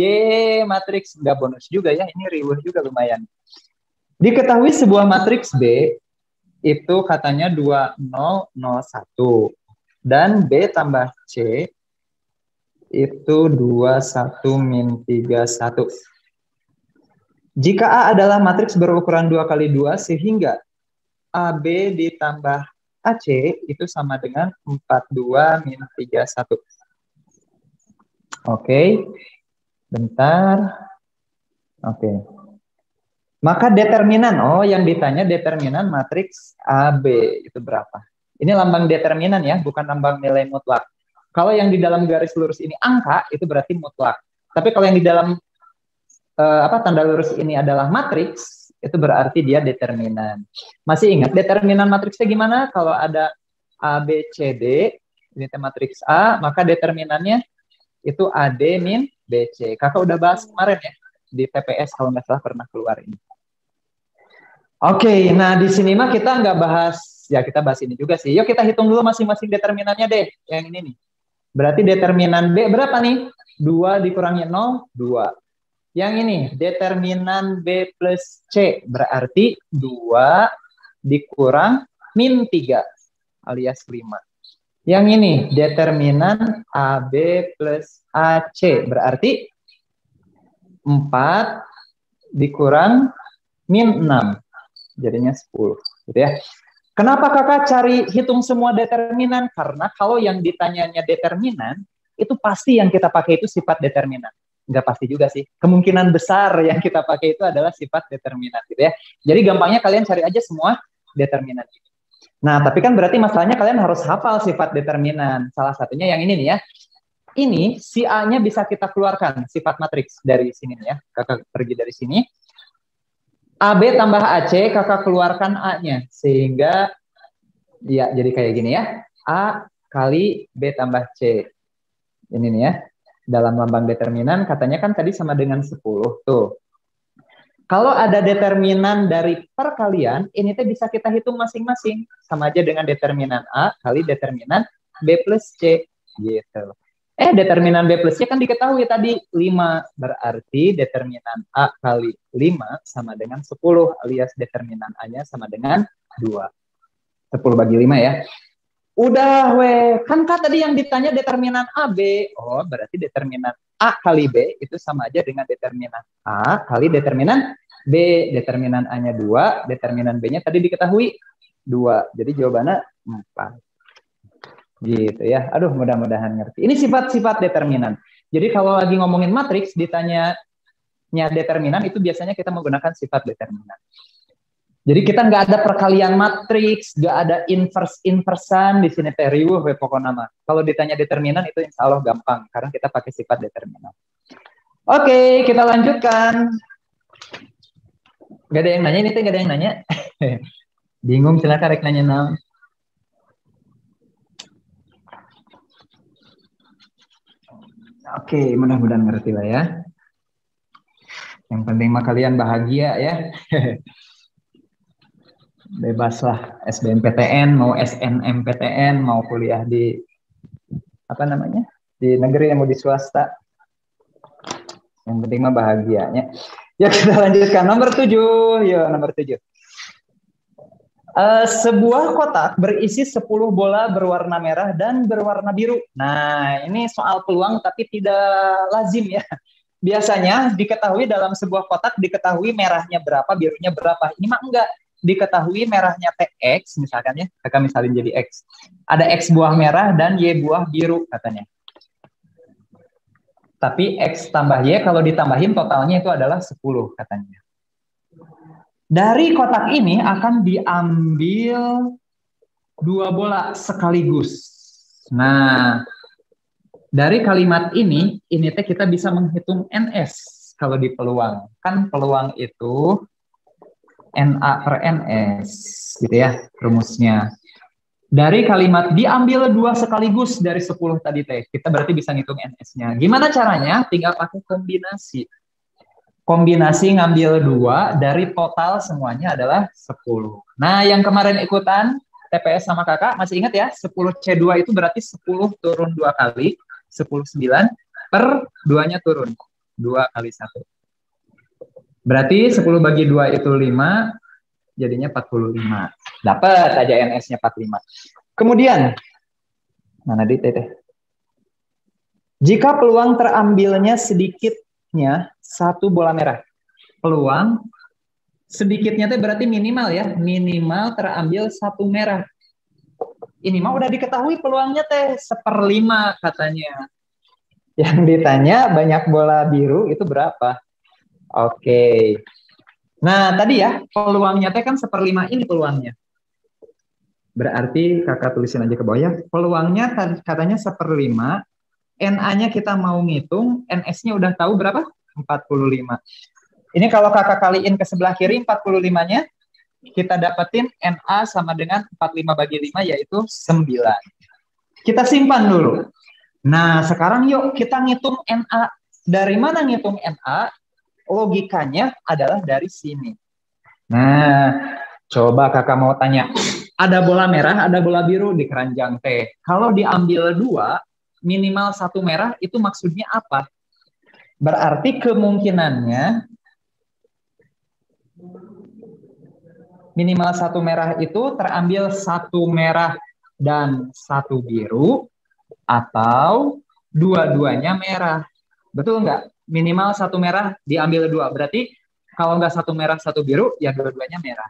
Matriks. Nggak bonus juga ya, ini riweuh juga lumayan. Diketahui sebuah matriks B, itu katanya 2, 0, 0, 1. Dan B tambah C, itu 2, 1, min 3, 1. Jika A adalah matriks berukuran 2 kali 2, sehingga AB ditambah AC itu sama dengan 42 min 31. Oke. Bentar. Oke. Maka determinan, yang ditanya determinan matriks AB itu berapa? Ini lambang determinan ya, bukan lambang nilai mutlak. Kalau yang di dalam garis lurus ini angka, itu berarti mutlak. Tapi kalau yang di dalam tanda lurus ini adalah matriks, itu berarti dia determinan. Masih ingat determinan matriksnya gimana? Kalau ada A, B, C, D, ini matriks A, maka determinannya itu AD min BC. Kakak udah bahas kemarin ya, di TPS kalau nggak salah pernah keluar ini. Oke, nah di sini mah kita nggak bahas, ya kita bahas ini juga sih. Yuk kita hitung dulu masing-masing determinannya deh, yang ini nih. Berarti determinan B berapa nih? 2 dikurangi 0, 2. Yang ini, determinan B plus C, berarti 2 dikurang min 3, alias 5. Yang ini, determinan AB plus AC, berarti 4 dikurang min 6, jadinya 10. Gitu ya. Kenapa kakak cari hitung semua determinan? Karena kalau yang ditanyanya determinan, itu pasti yang kita pakai itu sifat determinan. Nggak pasti juga sih. Kemungkinan besar yang kita pakai itu adalah sifat determinan gitu ya. Jadi gampangnya kalian cari aja semua determinan. Nah, tapi kan berarti masalahnya kalian harus hafal sifat determinan. Salah satunya yang ini nih ya. Ini si A-nya bisa kita keluarkan sifat matriks dari sini nih ya. Kakak pergi dari sini. AB tambah AC, kakak keluarkan A-nya. Sehingga ya jadi kayak gini ya. A kali B tambah C. Ini nih ya. Dalam lambang determinan katanya kan tadi sama dengan 10 tuh. Kalau ada determinan dari perkalian, ini tuh bisa kita hitung masing-masing. Sama aja dengan determinan A kali determinan B plus C. Gitu. Determinan B plus C kan diketahui tadi 5. Berarti determinan A kali 5 sama dengan 10. Alias determinan A-nya sama dengan 2. 10 bagi 5 ya. Udah kan tadi yang ditanya determinan AB. Berarti determinan A kali B itu sama aja dengan determinan A kali determinan B. Determinan A-nya 2, determinan B-nya tadi diketahui 2. Jadi jawabannya 4. Gitu ya. Aduh, mudah-mudahan ngerti. Ini sifat-sifat determinan. Jadi kalau lagi ngomongin matriks ditanya determinan itu biasanya kita menggunakan sifat determinan. Jadi kita nggak ada perkalian matriks, nggak ada inversan di sini teh riweuh we pokokna mah. Kalau ditanya determinan itu insya Allah gampang karena kita pakai sifat determinan. Oke, kita lanjutkan. Gak ada yang nanya ini teh, gak ada yang nanya. Bingung silakan rek nanya naon. Oke, mudah-mudahan ngerti lah ya. Yang penting mah kalian bahagia ya. Bebas lah SBMPTN, mau SNMPTN, mau kuliah di apa namanya? Di negeri mau di swasta. Yang penting mah bahagianya. Ya kita lanjutkan nomor 7. Ya, nomor 7. Sebuah kotak berisi 10 bola berwarna merah dan berwarna biru. Nah, ini soal peluang tapi tidak lazim ya. Biasanya diketahui dalam sebuah kotak diketahui merahnya berapa, birunya berapa. Ini mah enggak. Diketahui merahnya TX misalkan ya, kakak misalin jadi X. Ada X buah merah dan Y buah biru katanya. Tapi X tambah Y kalau ditambahin totalnya itu adalah 10 katanya. Dari kotak ini akan diambil 2 bola sekaligus. Nah, dari kalimat ini teh kita bisa menghitung NS kalau di peluang. Kan peluang itu NA per NS, gitu ya rumusnya. Dari kalimat diambil 2 sekaligus dari 10 tadi teh, kita berarti bisa ngitung NS-nya. Gimana caranya? Tinggal pakai kombinasi. Kombinasi ngambil 2 dari total semuanya adalah 10. Nah, yang kemarin ikutan TPS sama kakak, masih ingat ya? 10C2 itu berarti 10 turun 2 kali, 10/9 per 2-nya turun. 2 kali 1. Berarti 10 bagi 2 itu 5, jadinya 45. Dapat aja NS-nya 45. Kemudian, mana di teh? Jika peluang terambilnya sedikitnya 1 bola merah. Peluang sedikitnya teh berarti minimal ya. Minimal terambil 1 merah. Ini mah udah diketahui peluangnya teh 1/5 katanya. Yang ditanya banyak bola biru itu berapa? Oke. Nah, tadi ya, peluangnya teh kan 1/5 ini peluangnya. Berarti kakak tulisin aja ke bawah ya. Peluangnya katanya 1/5. NA-nya kita mau ngitung, NS-nya udah tahu berapa? 45. Ini kalau kakak kaliin ke sebelah kiri 45-nya, kita dapetin NA sama dengan 45 bagi 5 yaitu 9. Kita simpan dulu. Nah, sekarang yuk kita ngitung NA. Dari mana ngitung NA? Logikanya adalah dari sini. Nah, coba kakak mau tanya. Ada bola merah, ada bola biru di keranjang teh. Kalau diambil 2, minimal 1 merah, itu maksudnya apa? Berarti kemungkinannya minimal 1 merah itu terambil 1 merah dan 1 biru, atau dua-duanya merah. Betul nggak? Minimal 1 merah diambil 2. Berarti kalau nggak 1 merah 1 biru, ya dua-duanya merah.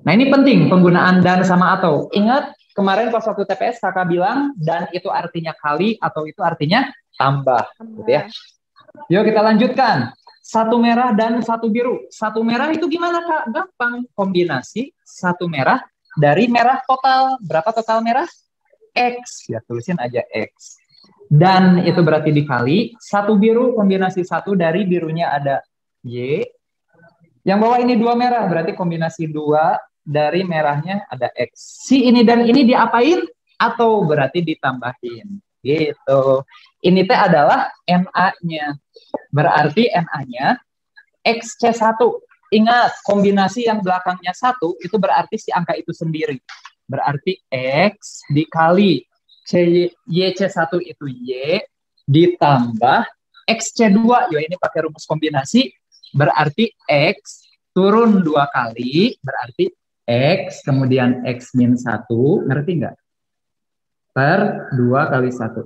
Nah, ini penting penggunaan dan sama atau. Ingat kemarin pas waktu TPS kakak bilang dan itu artinya kali atau itu artinya tambah, gitu ya. Yuk kita lanjutkan. 1 merah dan 1 biru. 1 merah itu gimana kak? Gampang. Kombinasi 1 merah dari merah total. Berapa total merah? X. Ya tulisin aja X. Dan itu berarti dikali 1 biru, kombinasi 1 dari birunya ada Y. Yang bawah ini 2 merah, berarti kombinasi 2 dari merahnya ada X. Si ini dan ini diapain? Atau berarti ditambahin. Gitu. Ini teh adalah NA-nya. Berarti NA-nya XC1. Ingat, kombinasi yang belakangnya 1 itu berarti si angka itu sendiri. Berarti X dikali YC1 itu Y ditambah XC2. Ya ini pakai rumus kombinasi. Berarti X turun 2 kali. Berarti X kemudian X min 1. Ngerti nggak? Per 2 kali 1.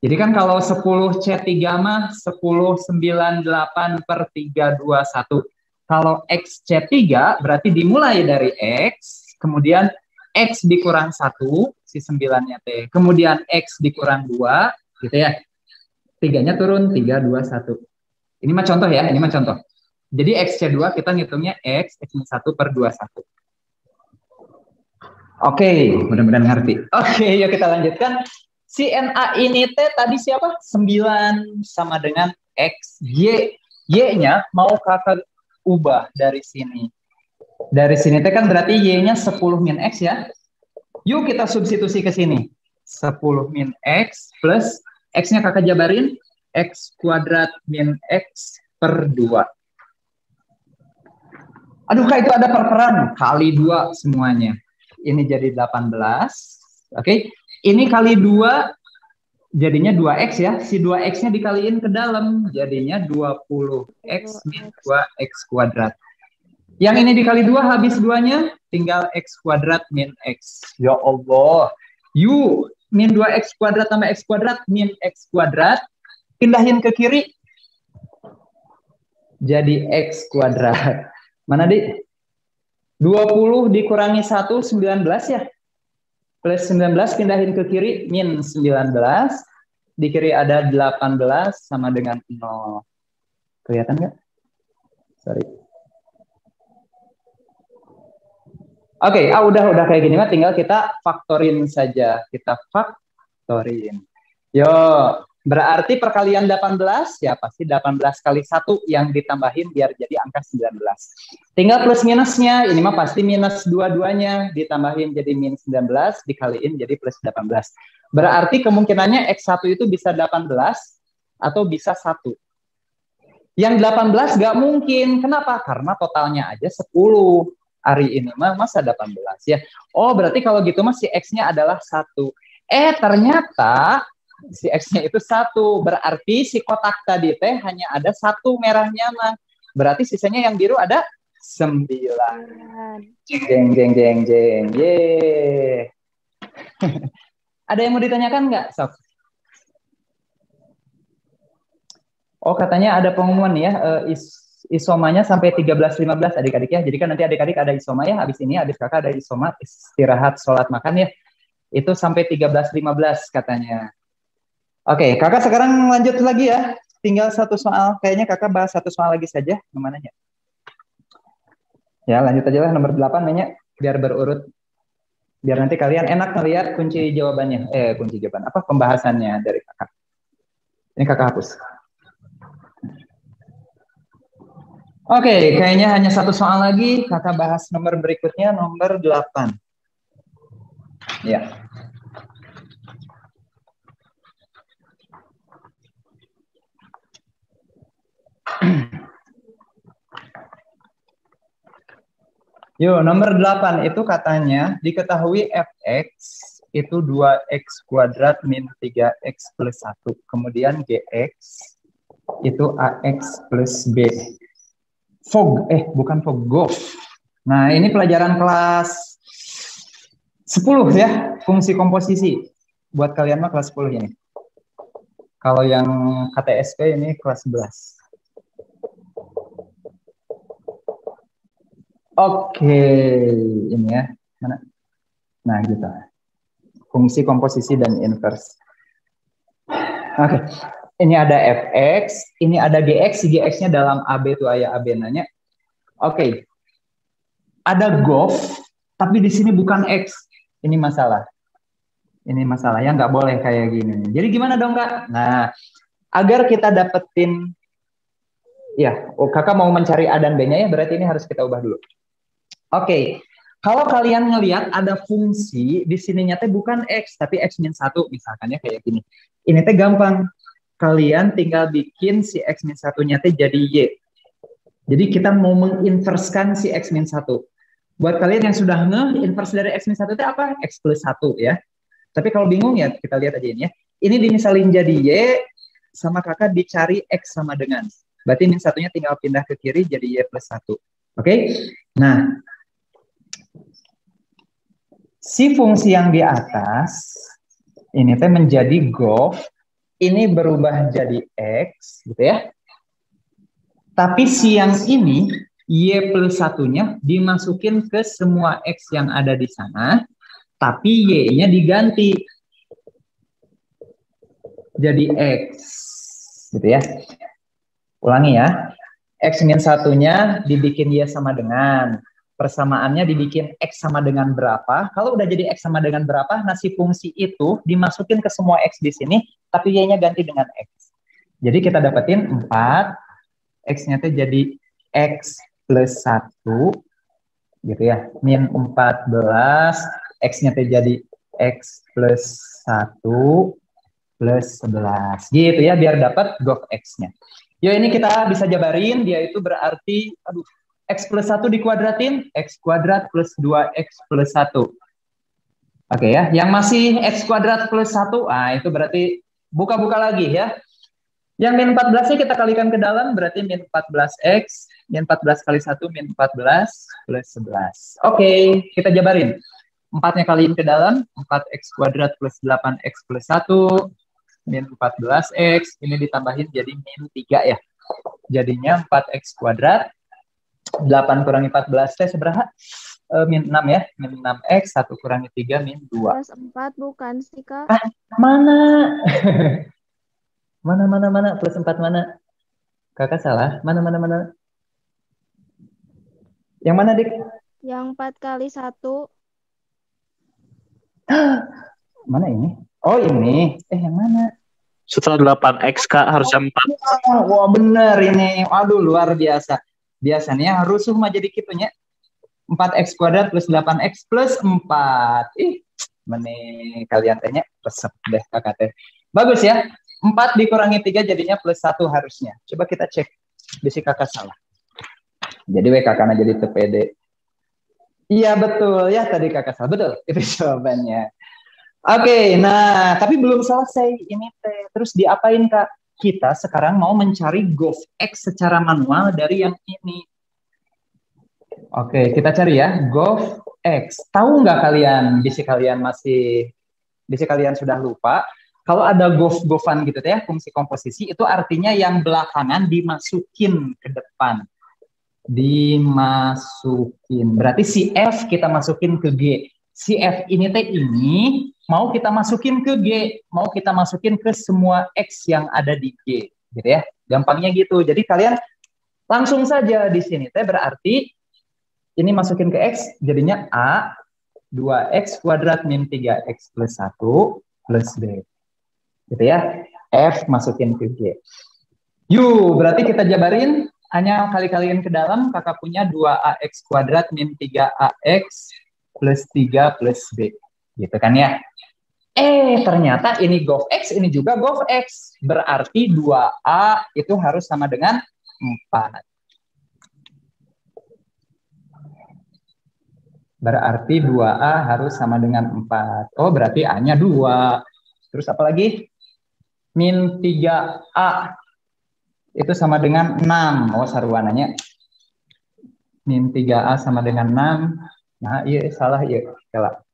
Jadi kan kalau 10C3 mah 1098 per 321. Kalau XC3 berarti dimulai dari X. Kemudian X dikurang 1, si 9-nya T. Kemudian X dikurang 2, gitu ya. 3-nya turun, 3, 2, 1. Ini mah contoh ya, ini mah contoh. Jadi X-2 kita ngitungnya X-1/21. Oke, mudah-mudahan ngerti. Oke, yuk kita lanjutkan. Si NA ini tadi siapa? 9 sama dengan X. Y-nya mau kakak ubah dari sini. Dari sini kan berarti Y-nya 10 min X ya. Yuk kita substitusi ke sini. 10 min X plus X-nya kakak jabarin. X kuadrat min X per 2. Aduh kak, itu ada perperan. Kali 2 semuanya. Ini jadi 18. Oke. Ini kali 2 jadinya 2X ya. Si 2X-nya dikaliin ke dalam. Jadinya 20X min 2X kuadrat. Yang ini dikali 2 habis 2-nya. Tinggal X kuadrat min X. Ya Allah. Yuk. Min 2X kuadrat tambah X kuadrat min X kuadrat. Pindahin ke kiri. Jadi X kuadrat. Mana di? 20 dikurangi 1, 19 ya. Plus 19 pindahin ke kiri, min 19. Di kiri ada 18 sama dengan 0. Kelihatan nggak? Sorry. Oke, udah kayak gini mah tinggal kita faktorin saja. Kita faktorin. Yo, berarti perkalian 18 ya pasti 18 kali 1 yang ditambahin biar jadi angka 19. Tinggal plus minusnya, ini mah pasti minus dua-duanya ditambahin jadi min 19 dikaliin jadi plus 18. Berarti kemungkinannya X1 itu bisa 18 atau bisa 1. Yang 18 nggak mungkin. Kenapa? Karena totalnya aja 10. Hari ini mah masa 18 ya. Oh, berarti kalau gitu mah si X-nya adalah 1. Ternyata si X-nya itu 1. Berarti si kotak tadi teh hanya ada 1 merahnya mah. Berarti sisanya yang biru ada 9. Jeng. Yeay. Ada yang mau ditanyakan nggak, Sob? Oh, katanya ada pengumuman ya, isomanya sampai 13.15 adik-adik ya. Jadi kan nanti adik-adik ada isoma ya, habis ini habis kakak ada isoma, istirahat, sholat, makan ya. Itu sampai 13.15 katanya. Oke, kakak sekarang lanjut lagi ya. Tinggal satu soal, kayaknya kakak bahas satu soal lagi saja. Kemananya? Ya, lanjut aja lah nomor 8 banyak, biar berurut. Biar nanti kalian enak melihat kunci jawabannya. Kunci jawaban apa? Pembahasannya dari kakak. Ini kakak hapus. Oke, kayaknya hanya satu soal lagi. Kakak bahas nomor berikutnya, nomor 8. Ya. Yuk, nomor 8 itu katanya diketahui fx itu 2x kuadrat min 3x plus 1. Kemudian gx itu ax plus b. Bukan Golf. Nah, ini pelajaran kelas 10 ya, fungsi komposisi. Buat kalian mah kelas 10 ini. Kalau yang KTSP ini kelas 11. Oke, ini ya. Mana? Nah, gitu. Fungsi komposisi dan inverse. Oke. Ini ada fx, ini ada gx, gx-nya dalam AB itu ayah AB nanya. Oke. Ada golf, tapi di sini bukan x. Ini masalah. Ini masalahnya nggak boleh kayak gini. Jadi gimana dong, Kak? Nah, agar kita dapetin ya, kakak mau mencari A dan B-nya ya, berarti ini harus kita ubah dulu. Oke. Kalau kalian ngelihat ada fungsi di sininya teh bukan x, tapi x min 1 misalkan ya kayak gini. Ini teh gampang. Kalian tinggal bikin si x min 1-nya teh jadi y. Jadi kita mau menginverskan si x min 1. Buat kalian yang sudah inverse dari x min 1 itu apa? X plus 1 ya. Tapi kalau bingung ya kita lihat aja ini ya. Ini dimisalin jadi y, sama kakak dicari x sama dengan. Berarti min 1-nya tinggal pindah ke kiri jadi y plus 1. Oke? Nah, si fungsi yang di atas ini teh menjadi golf. Ini berubah jadi X, gitu ya. Tapi si yang ini, Y plus 1-nya dimasukin ke semua X yang ada di sana, tapi Y-nya diganti. Jadi X, gitu ya. Ulangi ya. X min satunya dibikin Y sama dengan. Persamaannya dibikin X sama dengan berapa. Kalau udah jadi X sama dengan berapa, nah si fungsi itu dimasukin ke semua X di sini, tapi Y-nya ganti dengan X. Jadi kita dapetin 4, X-nya tuh jadi X plus 1, gitu ya. Min 14, X-nya tuh jadi X plus 1 plus 11. Gitu ya, biar dapat gof X-nya. Ya ini kita bisa jabarin, dia itu berarti, aduh, X plus 1 dikuadratin, X kuadrat plus 2X plus 1. Oke ya, yang masih X kuadrat plus 1, itu berarti buka-buka lagi ya. Yang min 14-nya kita kalikan ke dalam, berarti min 14X, min 14 kali 1, min 14 plus 11. Oke, kita jabarin. 4-nya kaliin ke dalam, 4X kuadrat plus 8X plus 1, min 14X, ini ditambahin jadi min 3 ya. Jadinya 4X kuadrat, 8 kurangi 14 teh seberapa? Min 6 ya, min 6X, 1 kurangi 3, min 2. Plus 4 bukan sih, Kak? Mana? Mana, plus 4 mana? Kakak salah, mana? Yang mana, Dik? Yang 4 kali 1. Mana ini? Oh ini, yang mana? Setelah 8X, Kak, harusnya 4. Wah bener ini, aduh luar biasa. Biasanya rusuh mah jadi gitunya. 4X kuadrat plus 8X plus 4. Meni kalian tanya, resep deh kakak teh. Bagus ya, 4 dikurangi 3 jadinya plus 1 harusnya. Coba kita cek, bisi kakak salah. Jadi kakaknya jadi TPD. Iya betul, ya tadi kakak salah, betul, itu jawabannya. Oke, nah tapi belum selesai ini teh. Terus diapain Kak? Kita sekarang mau mencari gof X secara manual dari yang ini. Oke, kita cari ya, gof X. Tahu nggak kalian, bisa kalian sudah lupa, kalau ada gof-gofan gitu ya, fungsi komposisi, itu artinya yang belakangan dimasukin ke depan. Dimasukin. Berarti si F kita masukin ke G. Si F ini teh ini mau kita masukin ke G, mau kita masukin ke semua X yang ada di G, gitu ya. Gampangnya gitu. Jadi kalian langsung saja di sini teh berarti ini masukin ke X, jadinya A 2X kuadrat min 3X plus 1 plus B. Gitu ya. F masukin ke G. Yuk, berarti kita jabarin. Hanya kali-kaliin ke dalam, kakak punya 2AX kuadrat min 3AX plus 3 plus B. Gitu kan ya. Ternyata ini gof X, ini juga gof X. Berarti 2A itu harus sama dengan 4. Berarti 2A harus sama dengan 4. Oh, berarti A-nya 2. Terus apa lagi? Min 3A. Itu sama dengan 6. Oh, sarwananya. Min 3A sama dengan 6. Nah, iya salah, iya. Salah.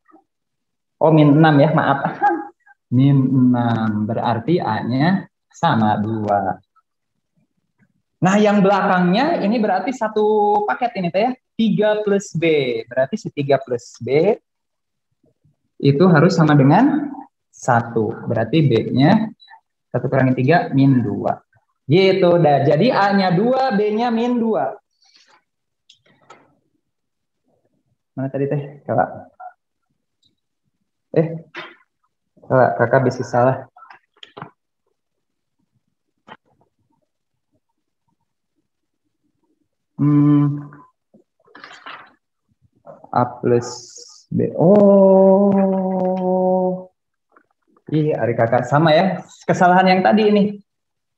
Oh, min 6 ya, maaf. Min 6. Berarti A-nya sama 2. Nah, yang belakangnya ini berarti satu paket ini teh ya. 3 plus B. Berarti si 3 plus B itu harus sama dengan 1. Berarti B-nya 1 kurangi 3, min 2. Gitu dah. Jadi A-nya 2, B-nya min 2. Mana tadi teh? Kakak. Kakak bisa salah. A plus B. Oh. Iya, hari kakak sama ya. Kesalahan yang tadi ini.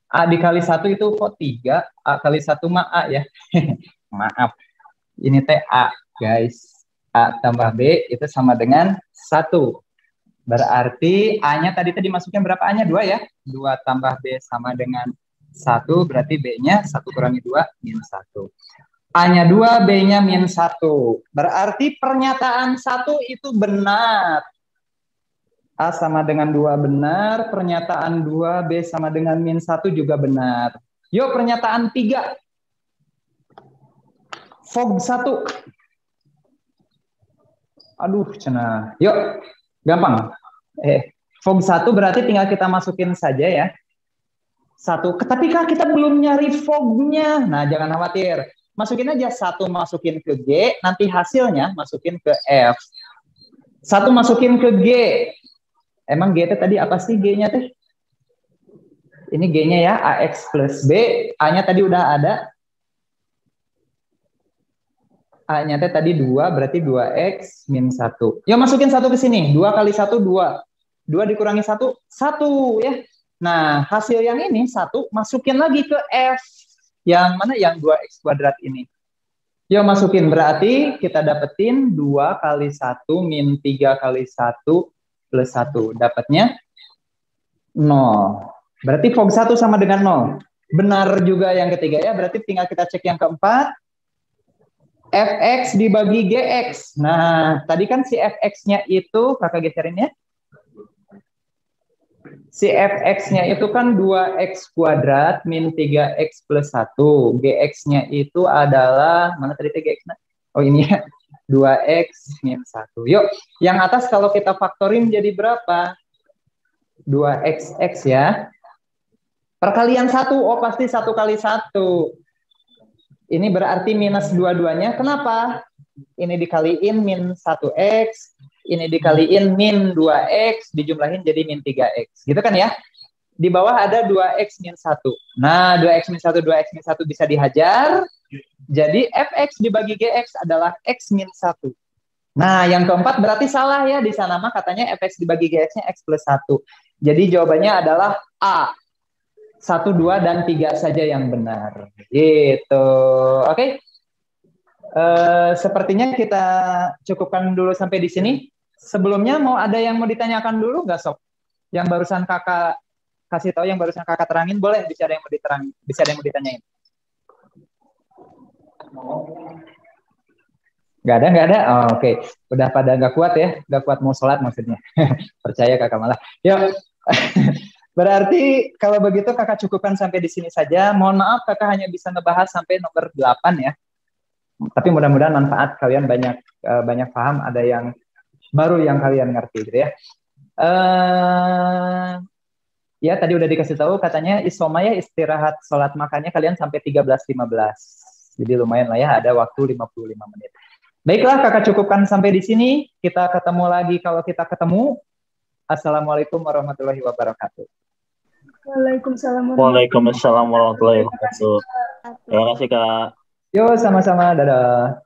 A dikali 1 itu kok 3. A kali 1 mah A ya. Maaf. Ini teh A, guys. A tambah B itu sama dengan 1. Berarti A-nya tadi dimasukin berapa A-nya? 2 ya. 2 tambah B sama dengan 1. Berarti B-nya 1 kurangi 2, min 1. A-nya 2, B-nya min 1. Berarti pernyataan 1 itu benar. A sama dengan 2 benar, pernyataan 2, B sama dengan min 1 juga benar. Yuk pernyataan 3. Fog 1. Aduh, cenah. Yuk, gampang. Fog 1 berarti tinggal kita masukin saja ya. 1. Tapi Kak, kita belum nyari fognya. Nah, jangan khawatir. Masukin aja 1 masukin ke G, nanti hasilnya masukin ke F. 1 masukin ke G. Emang G itu tadi apa sih G-nya teh? Ini G-nya ya, AX plus B. A-nya tadi udah ada. A-nya teh tadi 2, berarti 2X min 1. Yuk masukin 1 ke sini. 2 kali 1, 2. 2 dikurangi 1, 1 ya. Nah, hasil yang ini 1 masukin lagi ke F. Yang mana? Yang 2X kuadrat ini. Yuk masukin, berarti kita dapetin 2 kali 1 min 3 kali 1 plus 1. Dapatnya 0. Berarti Fog 1 sama dengan 0. Benar juga yang ketiga ya, berarti tinggal kita cek yang keempat. Fx dibagi Gx. Nah, tadi kan si Fx-nya itu, kakak geserin ya. Si Fx-nya itu kan 2x kuadrat min 3x plus 1. Gx-nya itu adalah, mana tadi Gx-nya? Oh ini ya, 2x min 1. Yuk, yang atas kalau kita faktorin jadi berapa? 2xx ya. Perkalian 1, oh pasti 1 kali 1. Ini berarti minus dua-duanya. Kenapa? Ini dikaliin min 1x, ini dikaliin min 2x, dijumlahin jadi min 3x. Gitu kan ya? Di bawah ada 2x min 1. Nah, 2x min 1, 2x min 1 bisa dihajar. Jadi fx dibagi gx adalah x min 1. Nah, yang keempat berarti salah ya. Di sana mah katanya fx dibagi gx-nya x plus 1. Jadi jawabannya adalah A. 1, 2, dan 3 saja yang benar. Gitu. Oke. Sepertinya kita cukupkan dulu sampai di sini. Sebelumnya mau ada yang mau ditanyakan dulu nggak, Sob? Yang barusan kakak kasih tahu, yang barusan kakak terangin, boleh bisa ada yang mau diterangin, bisa ada yang mau ditanyain. Nggak ada. Oh, oke. Udah pada nggak kuat ya, nggak kuat mau sholat maksudnya. Percaya kakak malah. Yuk. Berarti kalau begitu kakak cukupkan sampai di sini saja. Mohon maaf kakak hanya bisa ngebahas sampai nomor 8 ya. Tapi mudah-mudahan manfaat, kalian banyak paham, ada yang baru yang kalian ngerti gitu ya. Ya tadi udah dikasih tahu katanya isoma ya, istirahat sholat makannya kalian sampai 13.15. Jadi lumayan lah ya, ada waktu 55 menit. Baiklah, kakak cukupkan sampai di sini. Kita ketemu lagi kalau kita ketemu. Assalamualaikum warahmatullahi wabarakatuh. Waalaikumsalam warahmatullahi wabarakatuh. Terima kasih, Kak. Yo, sama-sama. Dadah.